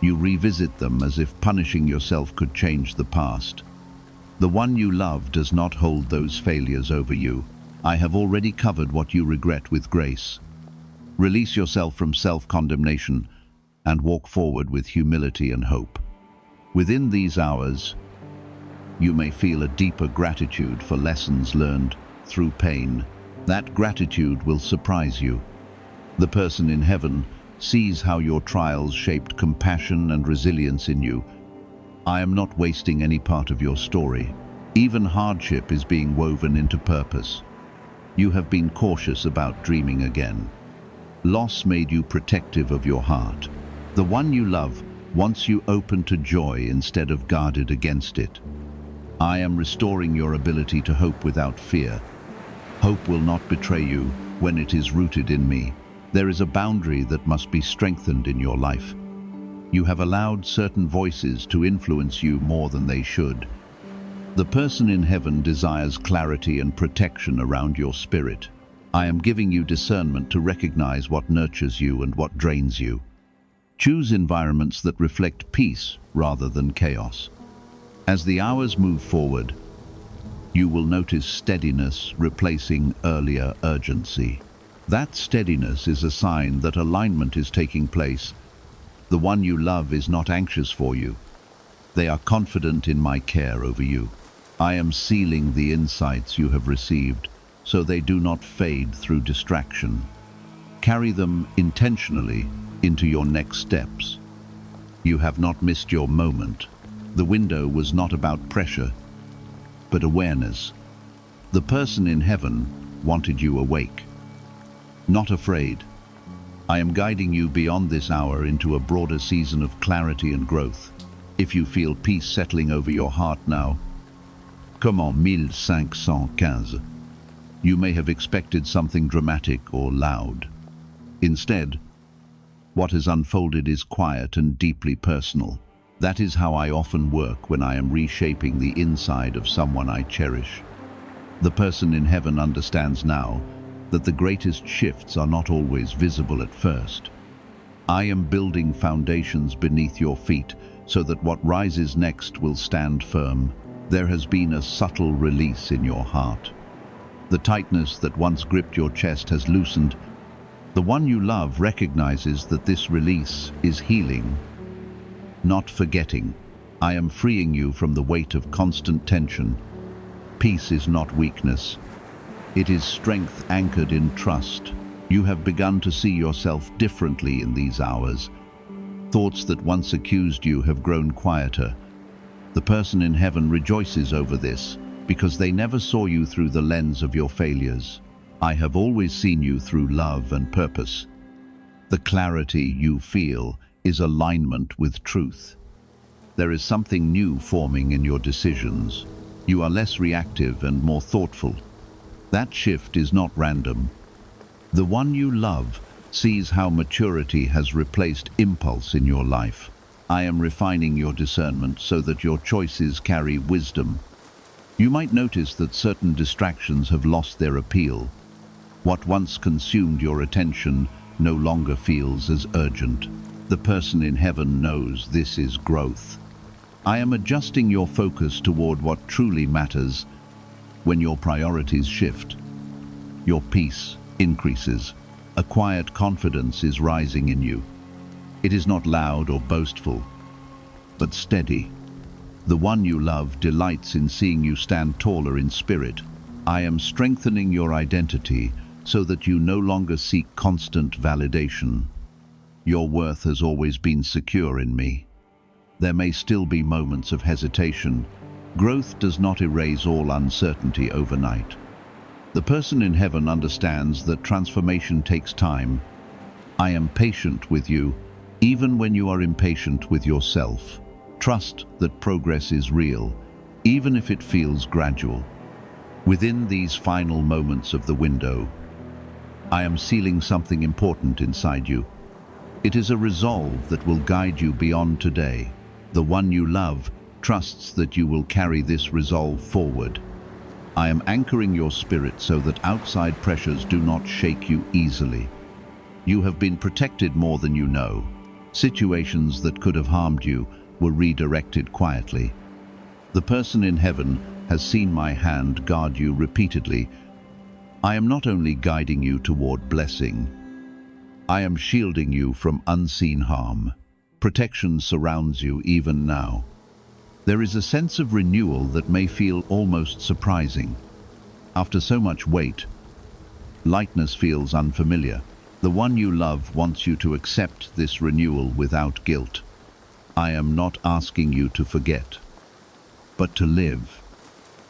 You revisit them as if punishing yourself could change the past. The one you love does not hold those failures over you. I have already covered what you regret with grace. Release yourself from self-condemnation and walk forward with humility and hope. Within these hours, you may feel a deeper gratitude for lessons learned through pain. That gratitude will surprise you. The person in heaven sees how your trials shaped compassion and resilience in you. I am not wasting any part of your story. Even hardship is being woven into purpose. You have been cautious about dreaming again. Loss made you protective of your heart. The one you love wants you open to joy instead of guarded against it. I am restoring your ability to hope without fear. Hope will not betray you when it is rooted in me. There is a boundary that must be strengthened in your life. You have allowed certain voices to influence you more than they should. The person in heaven desires clarity and protection around your spirit. I am giving you discernment to recognize what nurtures you and what drains you. Choose environments that reflect peace rather than chaos. As the hours move forward, you will notice steadiness replacing earlier urgency. That steadiness is a sign that alignment is taking place. The one you love is not anxious for you. They are confident in my care over you. I am sealing the insights you have received so they do not fade through distraction. Carry them intentionally into your next steps. You have not missed your moment. The window was not about pressure, but awareness. The person in heaven wanted you awake, not afraid. I am guiding you beyond this hour into a broader season of clarity and growth. If you feel peace settling over your heart now, comment 1515. You may have expected something dramatic or loud. Instead, what has unfolded is quiet and deeply personal. That is how I often work when I am reshaping the inside of someone I cherish. The person in heaven understands now that the greatest shifts are not always visible at first. I am building foundations beneath your feet so that what rises next will stand firm. There has been a subtle release in your heart. The tightness that once gripped your chest has loosened. The one you love recognizes that this release is healing, not forgetting. I am freeing you from the weight of constant tension. Peace is not weakness. It is strength anchored in trust. You have begun to see yourself differently in these hours. Thoughts that once accused you have grown quieter. The person in heaven rejoices over this because they never saw you through the lens of your failures. I have always seen you through love and purpose. The clarity you feel is alignment with truth. There is something new forming in your decisions. You are less reactive and more thoughtful. That shift is not random. The one you love sees how maturity has replaced impulse in your life. I am refining your discernment so that your choices carry wisdom. You might notice that certain distractions have lost their appeal. What once consumed your attention no longer feels as urgent. The person in heaven knows this is growth. I am adjusting your focus toward what truly matters. When your priorities shift, your peace increases. A quiet confidence is rising in you. It is not loud or boastful, but steady. The one you love delights in seeing you stand taller in spirit. I am strengthening your identity so that you no longer seek constant validation. Your worth has always been secure in me. There may still be moments of hesitation. Growth does not erase all uncertainty overnight. The person in heaven understands that transformation takes time. I am patient with you, even when you are impatient with yourself. Trust that progress is real, even if it feels gradual. Within these final moments of the window, I am sealing something important inside you. It is a resolve that will guide you beyond today. The one you love trusts that you will carry this resolve forward. I am anchoring your spirit so that outside pressures do not shake you easily. You have been protected more than you know. Situations that could have harmed you were redirected quietly. The person in heaven has seen my hand guard you repeatedly. I am not only guiding you toward blessing, I am shielding you from unseen harm. Protection surrounds you even now. There is a sense of renewal that may feel almost surprising. After so much weight, lightness feels unfamiliar. The one you love wants you to accept this renewal without guilt. I am not asking you to forget, but to live.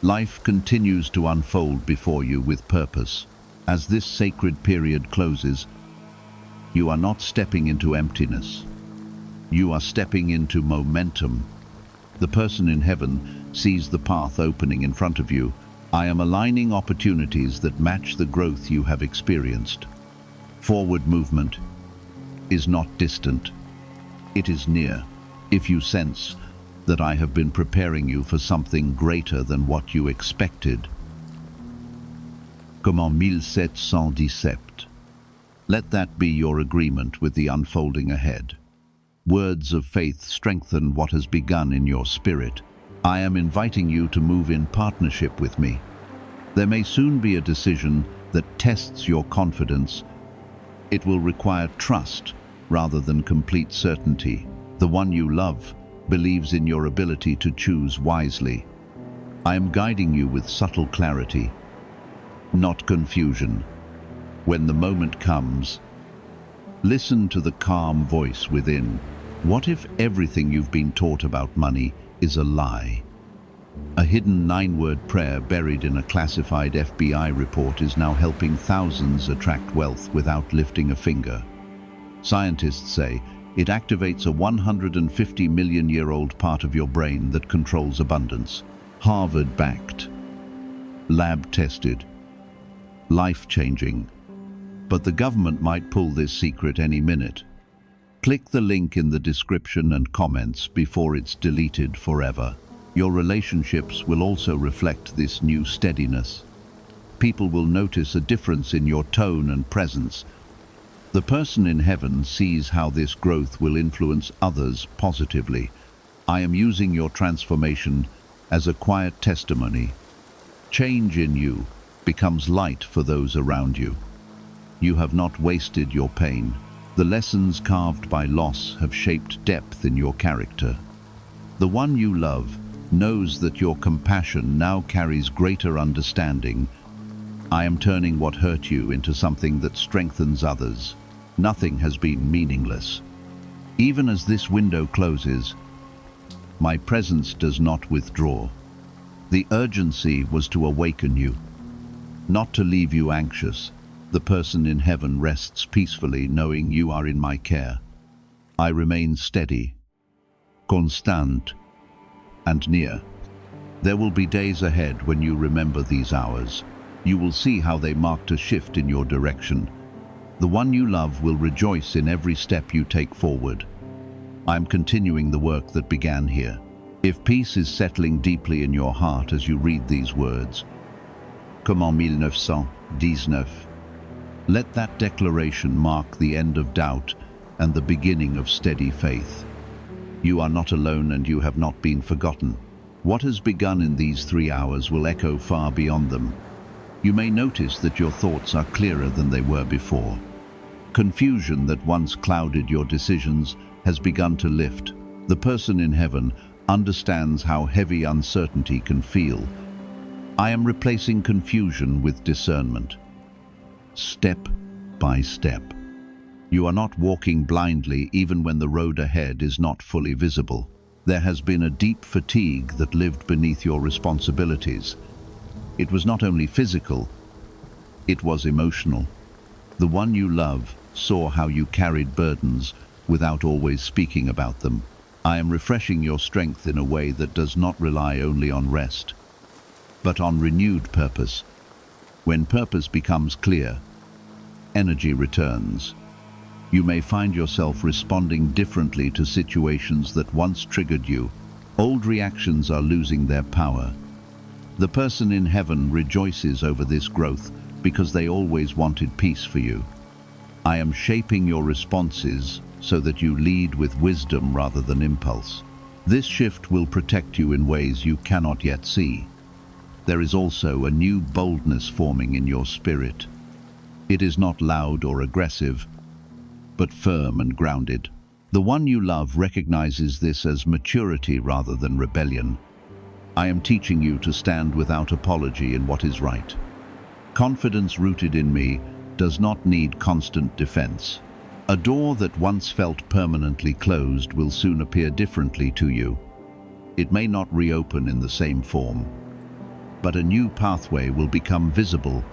Life continues to unfold before you with purpose. As this sacred period closes, you are not stepping into emptiness. You are stepping into momentum. The person in heaven sees the path opening in front of you. I am aligning opportunities that match the growth you have experienced. Forward movement is not distant. It is near. If you sense that I have been preparing you for something greater than what you expected. Comme en 1717. Let that be your agreement with the unfolding ahead. Words of faith strengthen what has begun in your spirit. I am inviting you to move in partnership with me. There may soon be a decision that tests your confidence. It will require trust rather than complete certainty. The one you love believes in your ability to choose wisely. I am guiding you with subtle clarity, not confusion. When the moment comes, listen to the calm voice within. What if everything you've been taught about money is a lie? A hidden 9-word prayer buried in a classified FBI report is now helping thousands attract wealth without lifting a finger. Scientists say it activates a 150-million-year-old part of your brain that controls abundance. Harvard-backed, lab-tested, life-changing. But the government might pull this secret any minute. Click the link in the description and comments before it's deleted forever. Your relationships will also reflect this new steadiness. People will notice a difference in your tone and presence. The person in heaven sees how this growth will influence others positively. I am using your transformation as a quiet testimony. Change in you becomes light for those around you. You have not wasted your pain. The lessons carved by loss have shaped depth in your character. The one you love knows that your compassion now carries greater understanding. I am turning what hurt you into something that strengthens others. Nothing has been meaningless. Even as this window closes, my presence does not withdraw. The urgency was to awaken you, not to leave you anxious. The person in heaven rests peacefully, knowing you are in my care. I remain steady, constant, and near. There will be days ahead when you remember these hours. You will see how they marked a shift in your direction. The one you love will rejoice in every step you take forward. I am continuing the work that began here. If peace is settling deeply in your heart as you read these words, comme en 1919, let that declaration mark the end of doubt and the beginning of steady faith. You are not alone and you have not been forgotten. What has begun in these 3 hours will echo far beyond them. You may notice that your thoughts are clearer than they were before. Confusion that once clouded your decisions has begun to lift. The person in heaven understands how heavy uncertainty can feel. I am replacing confusion with discernment. Step by step. You are not walking blindly even when the road ahead is not fully visible. There has been a deep fatigue that lived beneath your responsibilities. It was not only physical, it was emotional. The one you love saw how you carried burdens without always speaking about them. I am refreshing your strength in a way that does not rely only on rest, but on renewed purpose. When purpose becomes clear, energy returns. You may find yourself responding differently to situations that once triggered you. Old reactions are losing their power. The person in heaven rejoices over this growth because they always wanted peace for you. I am shaping your responses so that you lead with wisdom rather than impulse. This shift will protect you in ways you cannot yet see. There is also a new boldness forming in your spirit. It is not loud or aggressive, but firm and grounded. The one you love recognizes this as maturity rather than rebellion. I am teaching you to stand without apology in what is right. Confidence rooted in me does not need constant defense. A door that once felt permanently closed will soon appear differently to you. It may not reopen in the same form, but a new pathway will become visible.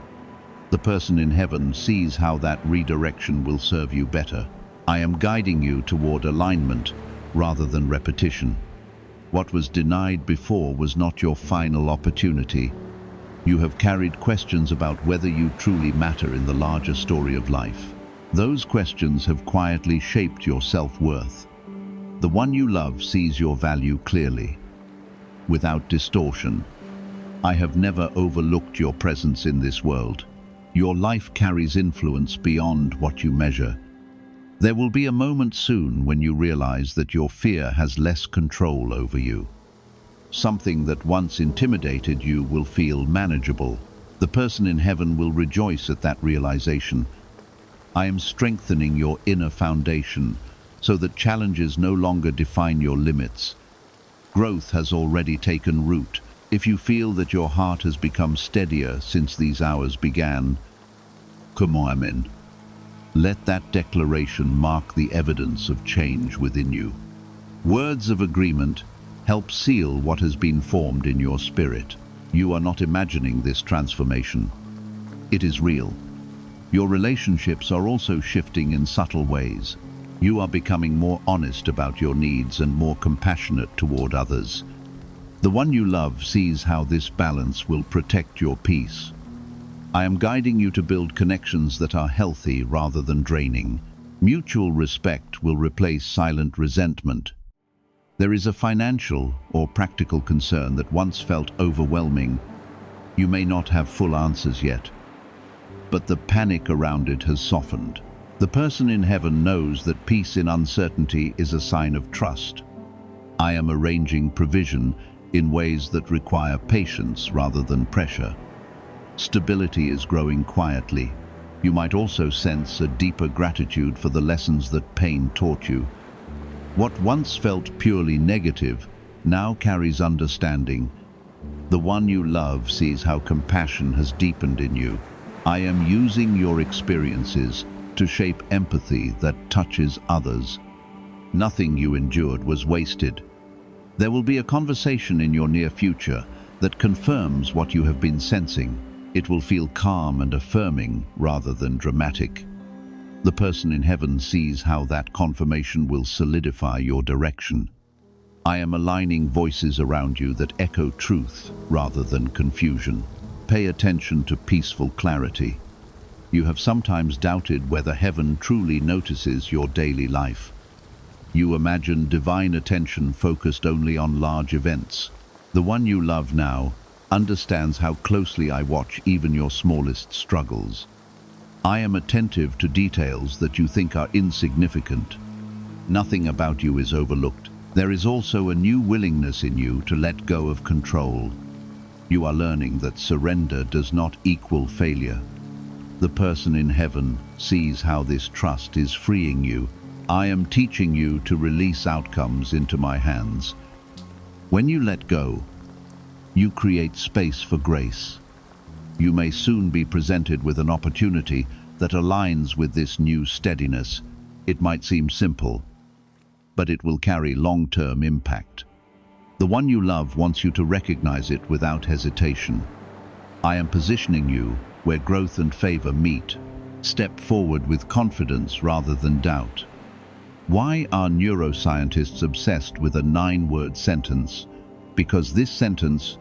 The person in heaven sees how that redirection will serve you better. I am guiding you toward alignment rather than repetition. What was denied before was not your final opportunity. You have carried questions about whether you truly matter in the larger story of life. Those questions have quietly shaped your self-worth. The one you love sees your value clearly, without distortion. I have never overlooked your presence in this world. Your life carries influence beyond what you measure. There will be a moment soon when you realize that your fear has less control over you. Something that once intimidated you will feel manageable. The person in heaven will rejoice at that realization. I am strengthening your inner foundation so that challenges no longer define your limits. Growth has already taken root. If you feel that your heart has become steadier since these hours began, come on, Amen. Let that declaration mark the evidence of change within you. Words of agreement help seal what has been formed in your spirit. You are not imagining this transformation. It is real. Your relationships are also shifting in subtle ways. You are becoming more honest about your needs and more compassionate toward others. The one you love sees how this balance will protect your peace. I am guiding you to build connections that are healthy rather than draining. Mutual respect will replace silent resentment. There is a financial or practical concern that once felt overwhelming. You may not have full answers yet, but the panic around it has softened. The person in heaven knows that peace in uncertainty is a sign of trust. I am arranging provision in ways that require patience rather than pressure. Stability is growing quietly. You might also sense a deeper gratitude for the lessons that pain taught you. What once felt purely negative now carries understanding. The one you love sees how compassion has deepened in you. I am using your experiences to shape empathy that touches others. Nothing you endured was wasted. There will be a conversation in your near future that confirms what you have been sensing. It will feel calm and affirming rather than dramatic. The person in heaven sees how that confirmation will solidify your direction. I am aligning voices around you that echo truth rather than confusion. Pay attention to peaceful clarity. You have sometimes doubted whether heaven truly notices your daily life. You imagine divine attention focused only on large events. The one you love now understands how closely I watch even your smallest struggles. I am attentive to details that you think are insignificant. Nothing about you is overlooked. There is also a new willingness in you to let go of control. You are learning that surrender does not equal failure. The person in heaven sees how this trust is freeing you. I am teaching you to release outcomes into my hands. When you let go, you create space for grace. You may soon be presented with an opportunity that aligns with this new steadiness. It might seem simple, but it will carry long-term impact. The one you love wants you to recognize it without hesitation. I am positioning you where growth and favor meet. Step forward with confidence rather than doubt. Why are neuroscientists obsessed with a 9-word sentence? Because this sentence,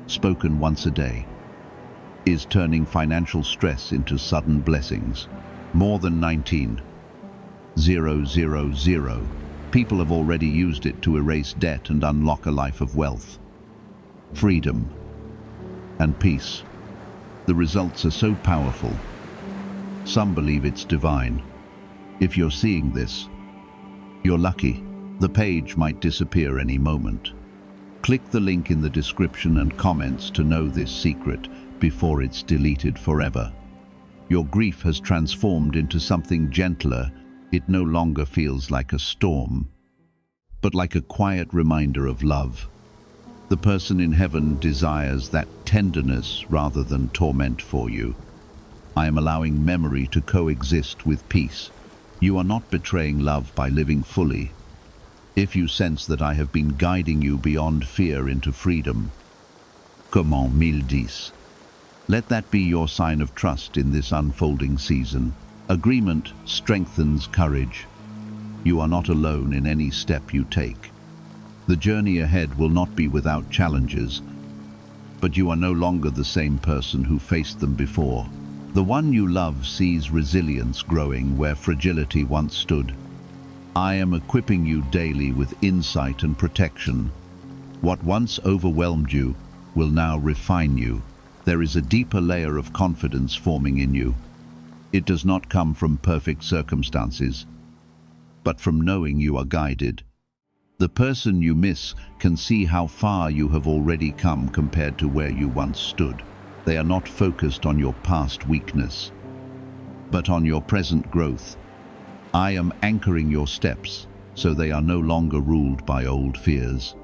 spoken once a day, is turning financial stress into sudden blessings. More than 19,000 People have already used it to erase debt and unlock a life of wealth, freedom, and peace. The results are so powerful. Some believe it's divine. If you're seeing this, you're lucky. The page might disappear any moment. Click the link in the description and comments to know this secret before it's deleted forever. Your grief has transformed into something gentler. It no longer feels like a storm, but like a quiet reminder of love. The person in heaven desires that tenderness rather than torment for you. I am allowing memory to coexist with peace. You are not betraying love by living fully. If you sense that I have been guiding you beyond fear into freedom, comment 1010. Let that be your sign of trust in this unfolding season. Agreement strengthens courage. You are not alone in any step you take. The journey ahead will not be without challenges, but you are no longer the same person who faced them before. The one you love sees resilience growing where fragility once stood. I am equipping you daily with insight and protection. What once overwhelmed you will now refine you. There is a deeper layer of confidence forming in you. It does not come from perfect circumstances, but from knowing you are guided. The person you miss can see how far you have already come compared to where you once stood. They are not focused on your past weakness, but on your present growth. I am anchoring your steps so they are no longer ruled by old fears.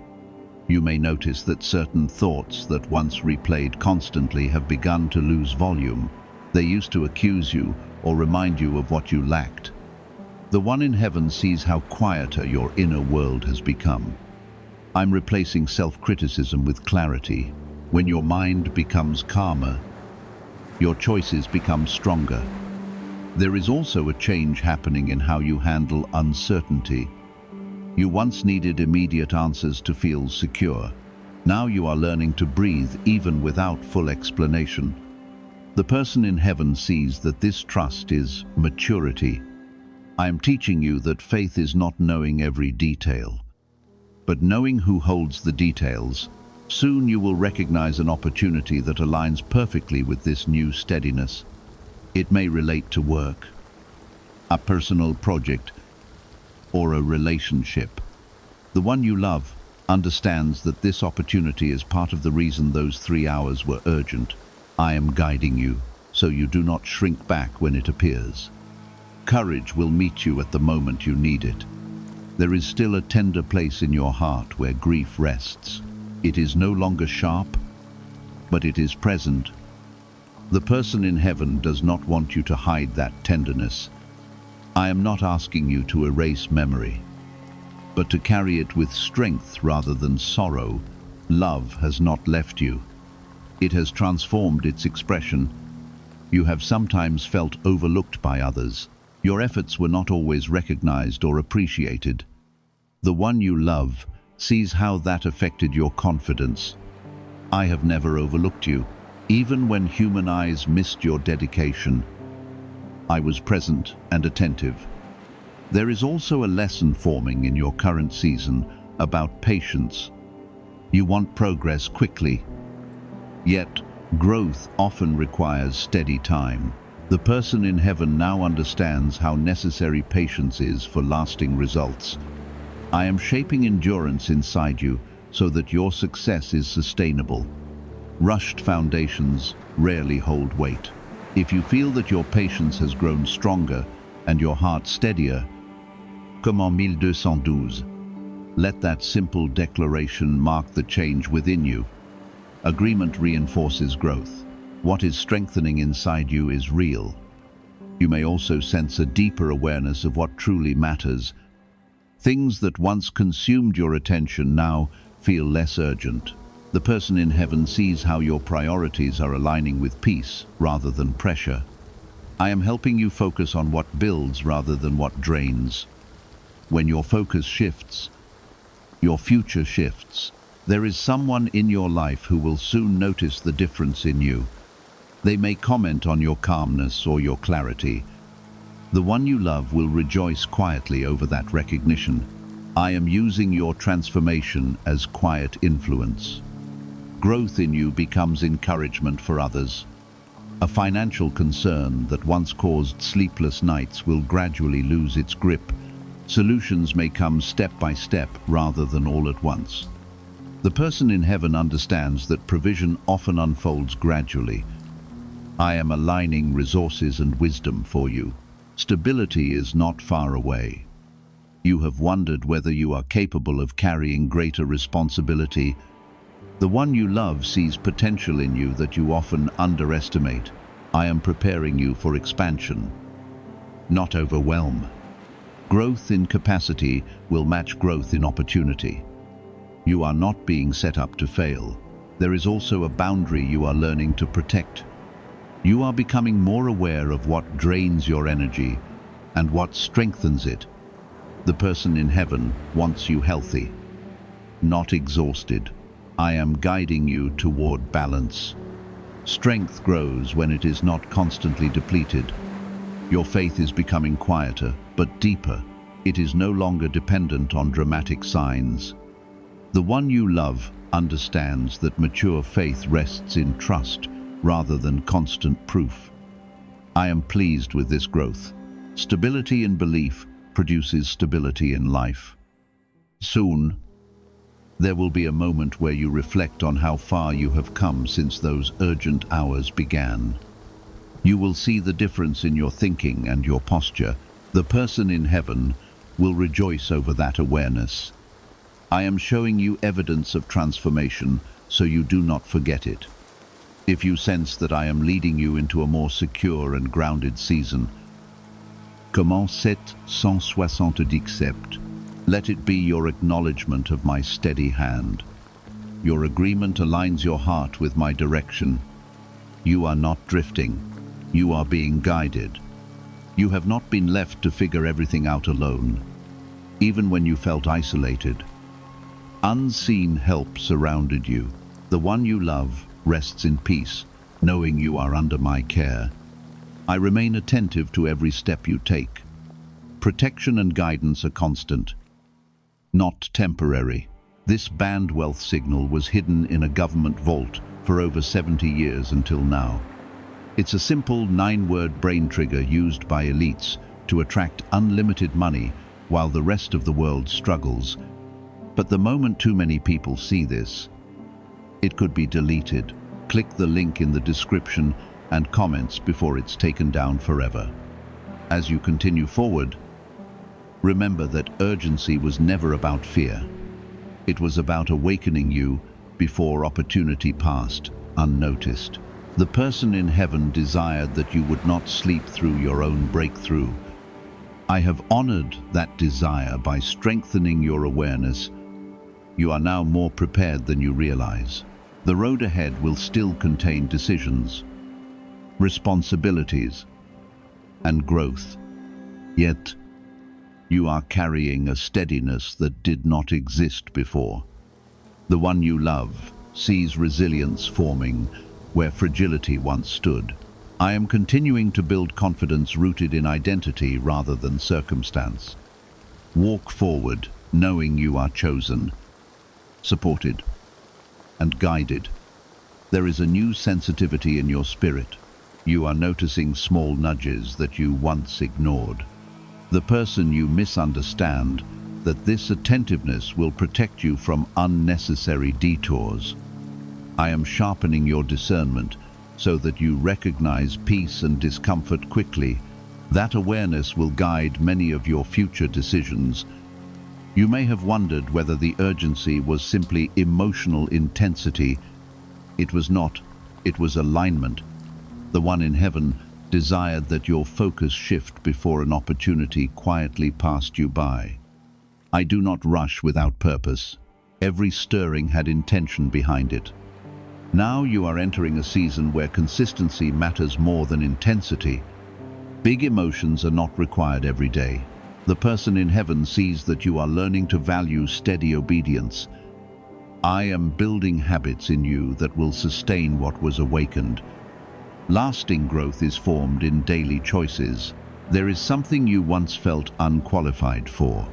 You may notice that certain thoughts that once replayed constantly have begun to lose volume. They used to accuse you or remind you of what you lacked. The one in heaven sees how quieter your inner world has become. I'm replacing self-criticism with clarity. When your mind becomes calmer, your choices become stronger. There is also a change happening in how you handle uncertainty. You once needed immediate answers to feel secure. Now you are learning to breathe even without full explanation. The person in heaven sees that this trust is maturity. I am teaching you that faith is not knowing every detail, but knowing who holds the details. Soon you will recognize an opportunity that aligns perfectly with this new steadiness. It may relate to work, a personal project, or a relationship. The one you love understands that this opportunity is part of the reason those 3 hours were urgent. I am guiding you, so you do not shrink back when it appears. Courage will meet you at the moment you need it. There is still a tender place in your heart where grief rests. It is no longer sharp, but it is present. The person in heaven does not want you to hide that tenderness. I am not asking you to erase memory, but to carry it with strength rather than sorrow. Love has not left you. It has transformed its expression. You have sometimes felt overlooked by others. Your efforts were not always recognized or appreciated. The one you love sees how that affected your confidence. I have never overlooked you. Even when human eyes missed your dedication, I was present and attentive. There is also a lesson forming in your current season about patience. You want progress quickly, yet growth often requires steady time. The person in heaven now understands how necessary patience is for lasting results. I am shaping endurance inside you so that your success is sustainable. Rushed foundations rarely hold weight. If you feel that your patience has grown stronger and your heart steadier, comment 1212. Let that simple declaration mark the change within you. Agreement reinforces growth. What is strengthening inside you is real. You may also sense a deeper awareness of what truly matters. Things that once consumed your attention now feel less urgent. The person in heaven sees how your priorities are aligning with peace rather than pressure. I am helping you focus on what builds rather than what drains. When your focus shifts, your future shifts. There is someone in your life who will soon notice the difference in you. They may comment on your calmness or your clarity. The one you love will rejoice quietly over that recognition. I am using your transformation as quiet influence. Growth in you becomes encouragement for others. A financial concern that once caused sleepless nights will gradually lose its grip. Solutions may come step by step rather than all at once. The person in heaven understands that provision often unfolds gradually. I am aligning resources and wisdom for you. Stability is not far away. You have wondered whether you are capable of carrying greater responsibility. The one you love sees potential in you that you often underestimate. I am preparing you for expansion, not overwhelm. Growth in capacity will match growth in opportunity. You are not being set up to fail. There is also a boundary you are learning to protect. You are becoming more aware of what drains your energy and what strengthens it. The person in heaven wants you healthy, not exhausted. I am guiding you toward balance. Strength grows when it is not constantly depleted. Your faith is becoming quieter, but deeper. It is no longer dependent on dramatic signs. The one you love understands that mature faith rests in trust rather than constant proof. I am pleased with this growth. Stability in belief produces stability in life. Soon, there will be a moment where you reflect on how far you have come since those urgent hours began. You will see the difference in your thinking and your posture. The person in heaven will rejoice over that awareness. I am showing you evidence of transformation, so you do not forget it. If you sense that I am leading you into a more secure and grounded season, Commence 777. Let it be your acknowledgement of my steady hand. Your agreement aligns your heart with my direction. You are not drifting. You are being guided. You have not been left to figure everything out alone, even when you felt isolated. Unseen help surrounded you. The one you love rests in peace, knowing you are under my care. I remain attentive to every step you take. Protection and guidance are constant, not temporary. This band wealth signal was hidden in a government vault for over 70 years until now. It's a simple 9-word brain trigger used by elites to attract unlimited money while the rest of the world struggles. But the moment too many people see this, it could be deleted. Click the link in the description and comments before it's taken down forever. As you continue forward, remember that urgency was never about fear. It was about awakening you before opportunity passed unnoticed. The person in heaven desired that you would not sleep through your own breakthrough. I have honored that desire by strengthening your awareness. You are now more prepared than you realize. The road ahead will still contain decisions, responsibilities, and growth. Yet, you are carrying a steadiness that did not exist before. The one you love sees resilience forming where fragility once stood. I am continuing to build confidence rooted in identity rather than circumstance. Walk forward, knowing you are chosen, supported, and guided. There is a new sensitivity in your spirit. You are noticing small nudges that you once ignored. The person you misunderstand that this attentiveness will protect you from unnecessary detours. I am sharpening your discernment so that you recognize peace and discomfort quickly. That awareness will guide many of your future decisions. You may have wondered whether the urgency was simply emotional intensity. It was not. It was alignment. The one in heaven desired that your focus shift before an opportunity quietly passed you by. I do not rush without purpose. Every stirring had intention behind it. Now you are entering a season where consistency matters more than intensity. Big emotions are not required every day. The person in heaven sees that you are learning to value steady obedience. I am building habits in you that will sustain what was awakened. Lasting growth is formed in daily choices. There is something you once felt unqualified for.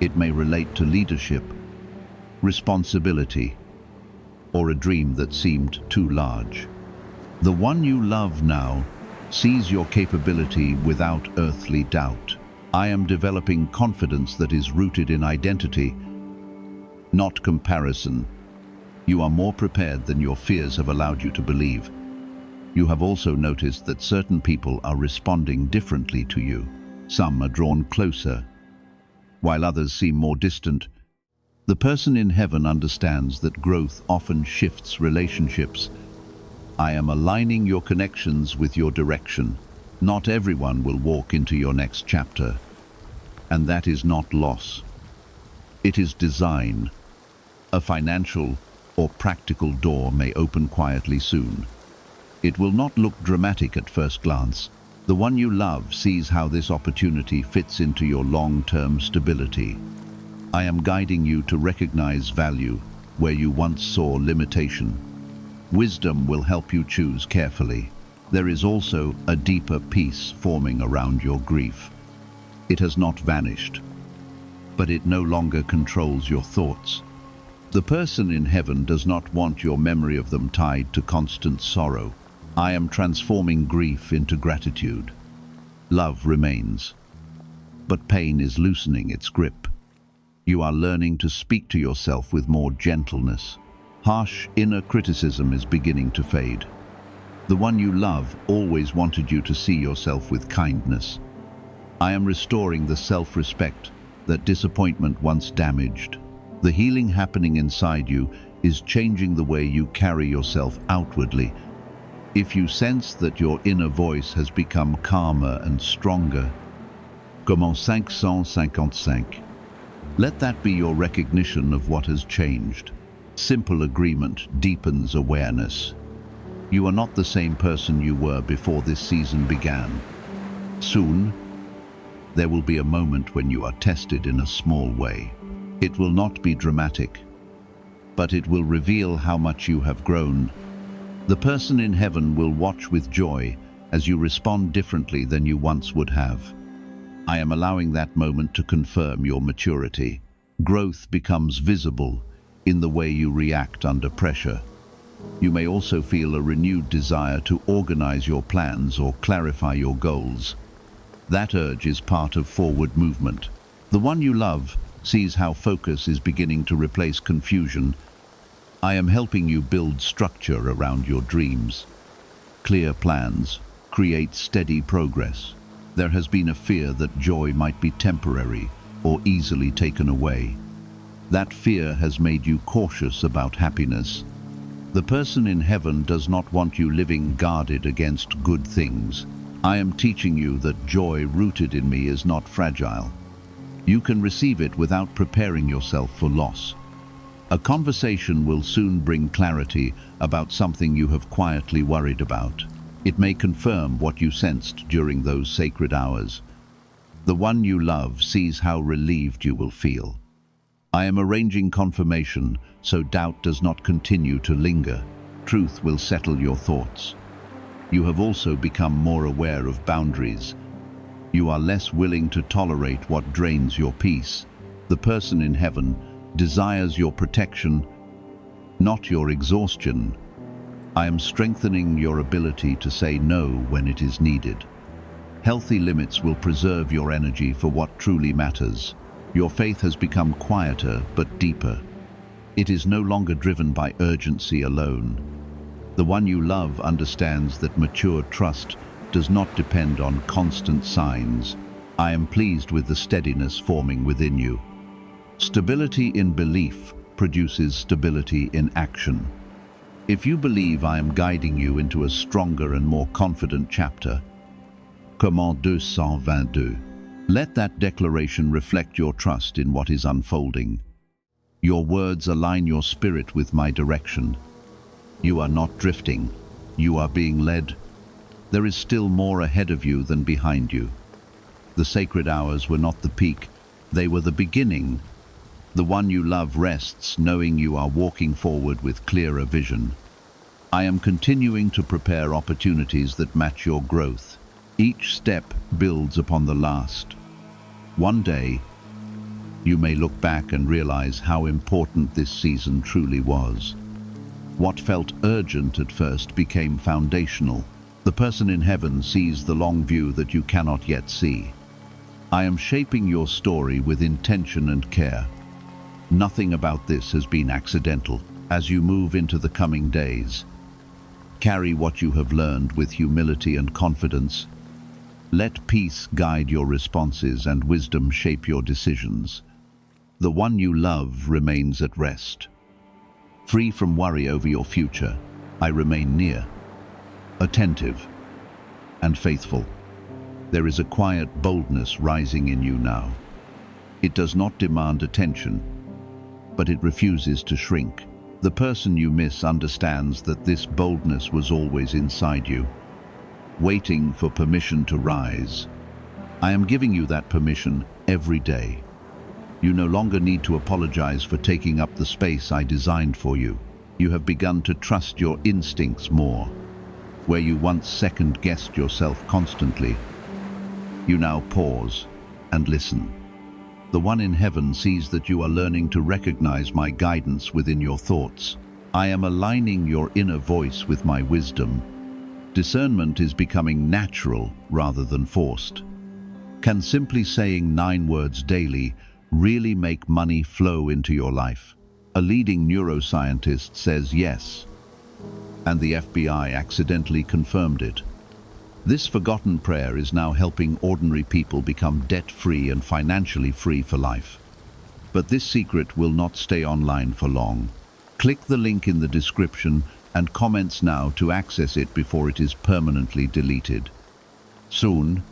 It may relate to leadership, responsibility, or a dream that seemed too large. The one you love now sees your capability without earthly doubt. I am developing confidence that is rooted in identity, not comparison. You are more prepared than your fears have allowed you to believe. You have also noticed that certain people are responding differently to you. Some are drawn closer, while others seem more distant. The person in heaven understands that growth often shifts relationships. I am aligning your connections with your direction. Not everyone will walk into your next chapter, and that is not loss. It is design. A financial or practical door may open quietly soon. It will not look dramatic at first glance. The one you love sees how this opportunity fits into your long-term stability. I am guiding you to recognize value where you once saw limitation. Wisdom will help you choose carefully. There is also a deeper peace forming around your grief. It has not vanished, but it no longer controls your thoughts. The person in heaven does not want your memory of them tied to constant sorrow. I am transforming grief into gratitude. Love remains, but pain is loosening its grip. You are learning to speak to yourself with more gentleness. Harsh inner criticism is beginning to fade. The one you love always wanted you to see yourself with kindness. I am restoring the self-respect that disappointment once damaged. The healing happening inside you is changing the way you carry yourself outwardly. If you sense that your inner voice has become calmer and stronger, comme 555, let that be your recognition of what has changed. Simple agreement deepens awareness. You are not the same person you were before this season began. Soon, there will be a moment when you are tested in a small way. It will not be dramatic, but it will reveal how much you have grown. The person in heaven will watch with joy as you respond differently than you once would have. I am allowing that moment to confirm your maturity. Growth becomes visible in the way you react under pressure. You may also feel a renewed desire to organize your plans or clarify your goals. That urge is part of forward movement. The one you love sees how focus is beginning to replace confusion. I am helping you build structure around your dreams. Clear plans create steady progress. There has been a fear that joy might be temporary or easily taken away. That fear has made you cautious about happiness. The person in heaven does not want you living guarded against good things. I am teaching you that joy rooted in me is not fragile. You can receive it without preparing yourself for loss. A conversation will soon bring clarity about something you have quietly worried about. It may confirm what you sensed during those sacred hours. The one you love sees how relieved you will feel. I am arranging confirmation so doubt does not continue to linger. Truth will settle your thoughts. You have also become more aware of boundaries. You are less willing to tolerate what drains your peace. The person in heaven desires your protection, not your exhaustion. I am strengthening your ability to say no when it is needed. Healthy limits will preserve your energy for what truly matters. Your faith has become quieter but deeper. It is no longer driven by urgency alone. The one you love understands that mature trust does not depend on constant signs. I am pleased with the steadiness forming within you. Stability in belief produces stability in action. If you believe I am guiding you into a stronger and more confident chapter, comme 222, let that declaration reflect your trust in what is unfolding. Your words align your spirit with my direction. You are not drifting. You are being led. There is still more ahead of you than behind you. The sacred hours were not the peak. They were the beginning. The one you love rests, knowing you are walking forward with clearer vision. I am continuing to prepare opportunities that match your growth. Each step builds upon the last. One day, You may look back and realize how important this season truly was. What felt urgent at first became foundational. The person in heaven sees the long view that you cannot yet see. I am shaping your story with intention and care. Nothing about this has been accidental. As you move into the coming days, carry what you have learned with humility and confidence. Let peace guide your responses and wisdom shape your decisions. The one you love remains at rest. Free from worry over your future, I remain near, attentive, and faithful. There is a quiet boldness rising in you now. It does not demand attention, but it refuses to shrink. The person you miss understands that this boldness was always inside you, waiting for permission to rise. I am giving you that permission every day. You no longer need to apologize for taking up the space I designed for you. You have begun to trust your instincts more. Where you once second-guessed yourself constantly, you now pause and listen. The one in heaven sees that you are learning to recognize my guidance within your thoughts. I am aligning your inner voice with my wisdom. Discernment is becoming natural rather than forced. Can simply saying 9 words daily really make money flow into your life? A leading neuroscientist says yes, and the FBI accidentally confirmed it. This forgotten prayer is now helping ordinary people become debt-free and financially free for life. But this secret will not stay online for long. Click the link in the description and comments now to access it before it is permanently deleted. Soon,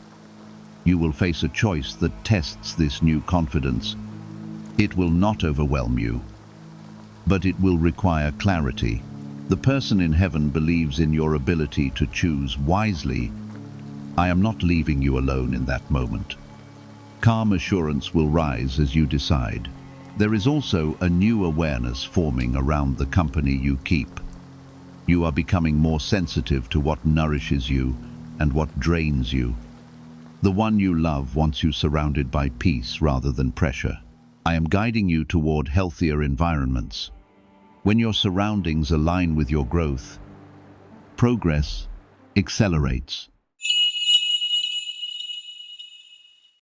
you will face a choice that tests this new confidence. It will not overwhelm you, but it will require clarity. The person in heaven believes in your ability to choose wisely. I am not leaving you alone in that moment. Calm assurance will rise as you decide. There is also a new awareness forming around the company you keep. You are becoming more sensitive to what nourishes you and what drains you. The one you love wants you surrounded by peace rather than pressure. I am guiding you toward healthier environments. When your surroundings align with your growth, progress accelerates.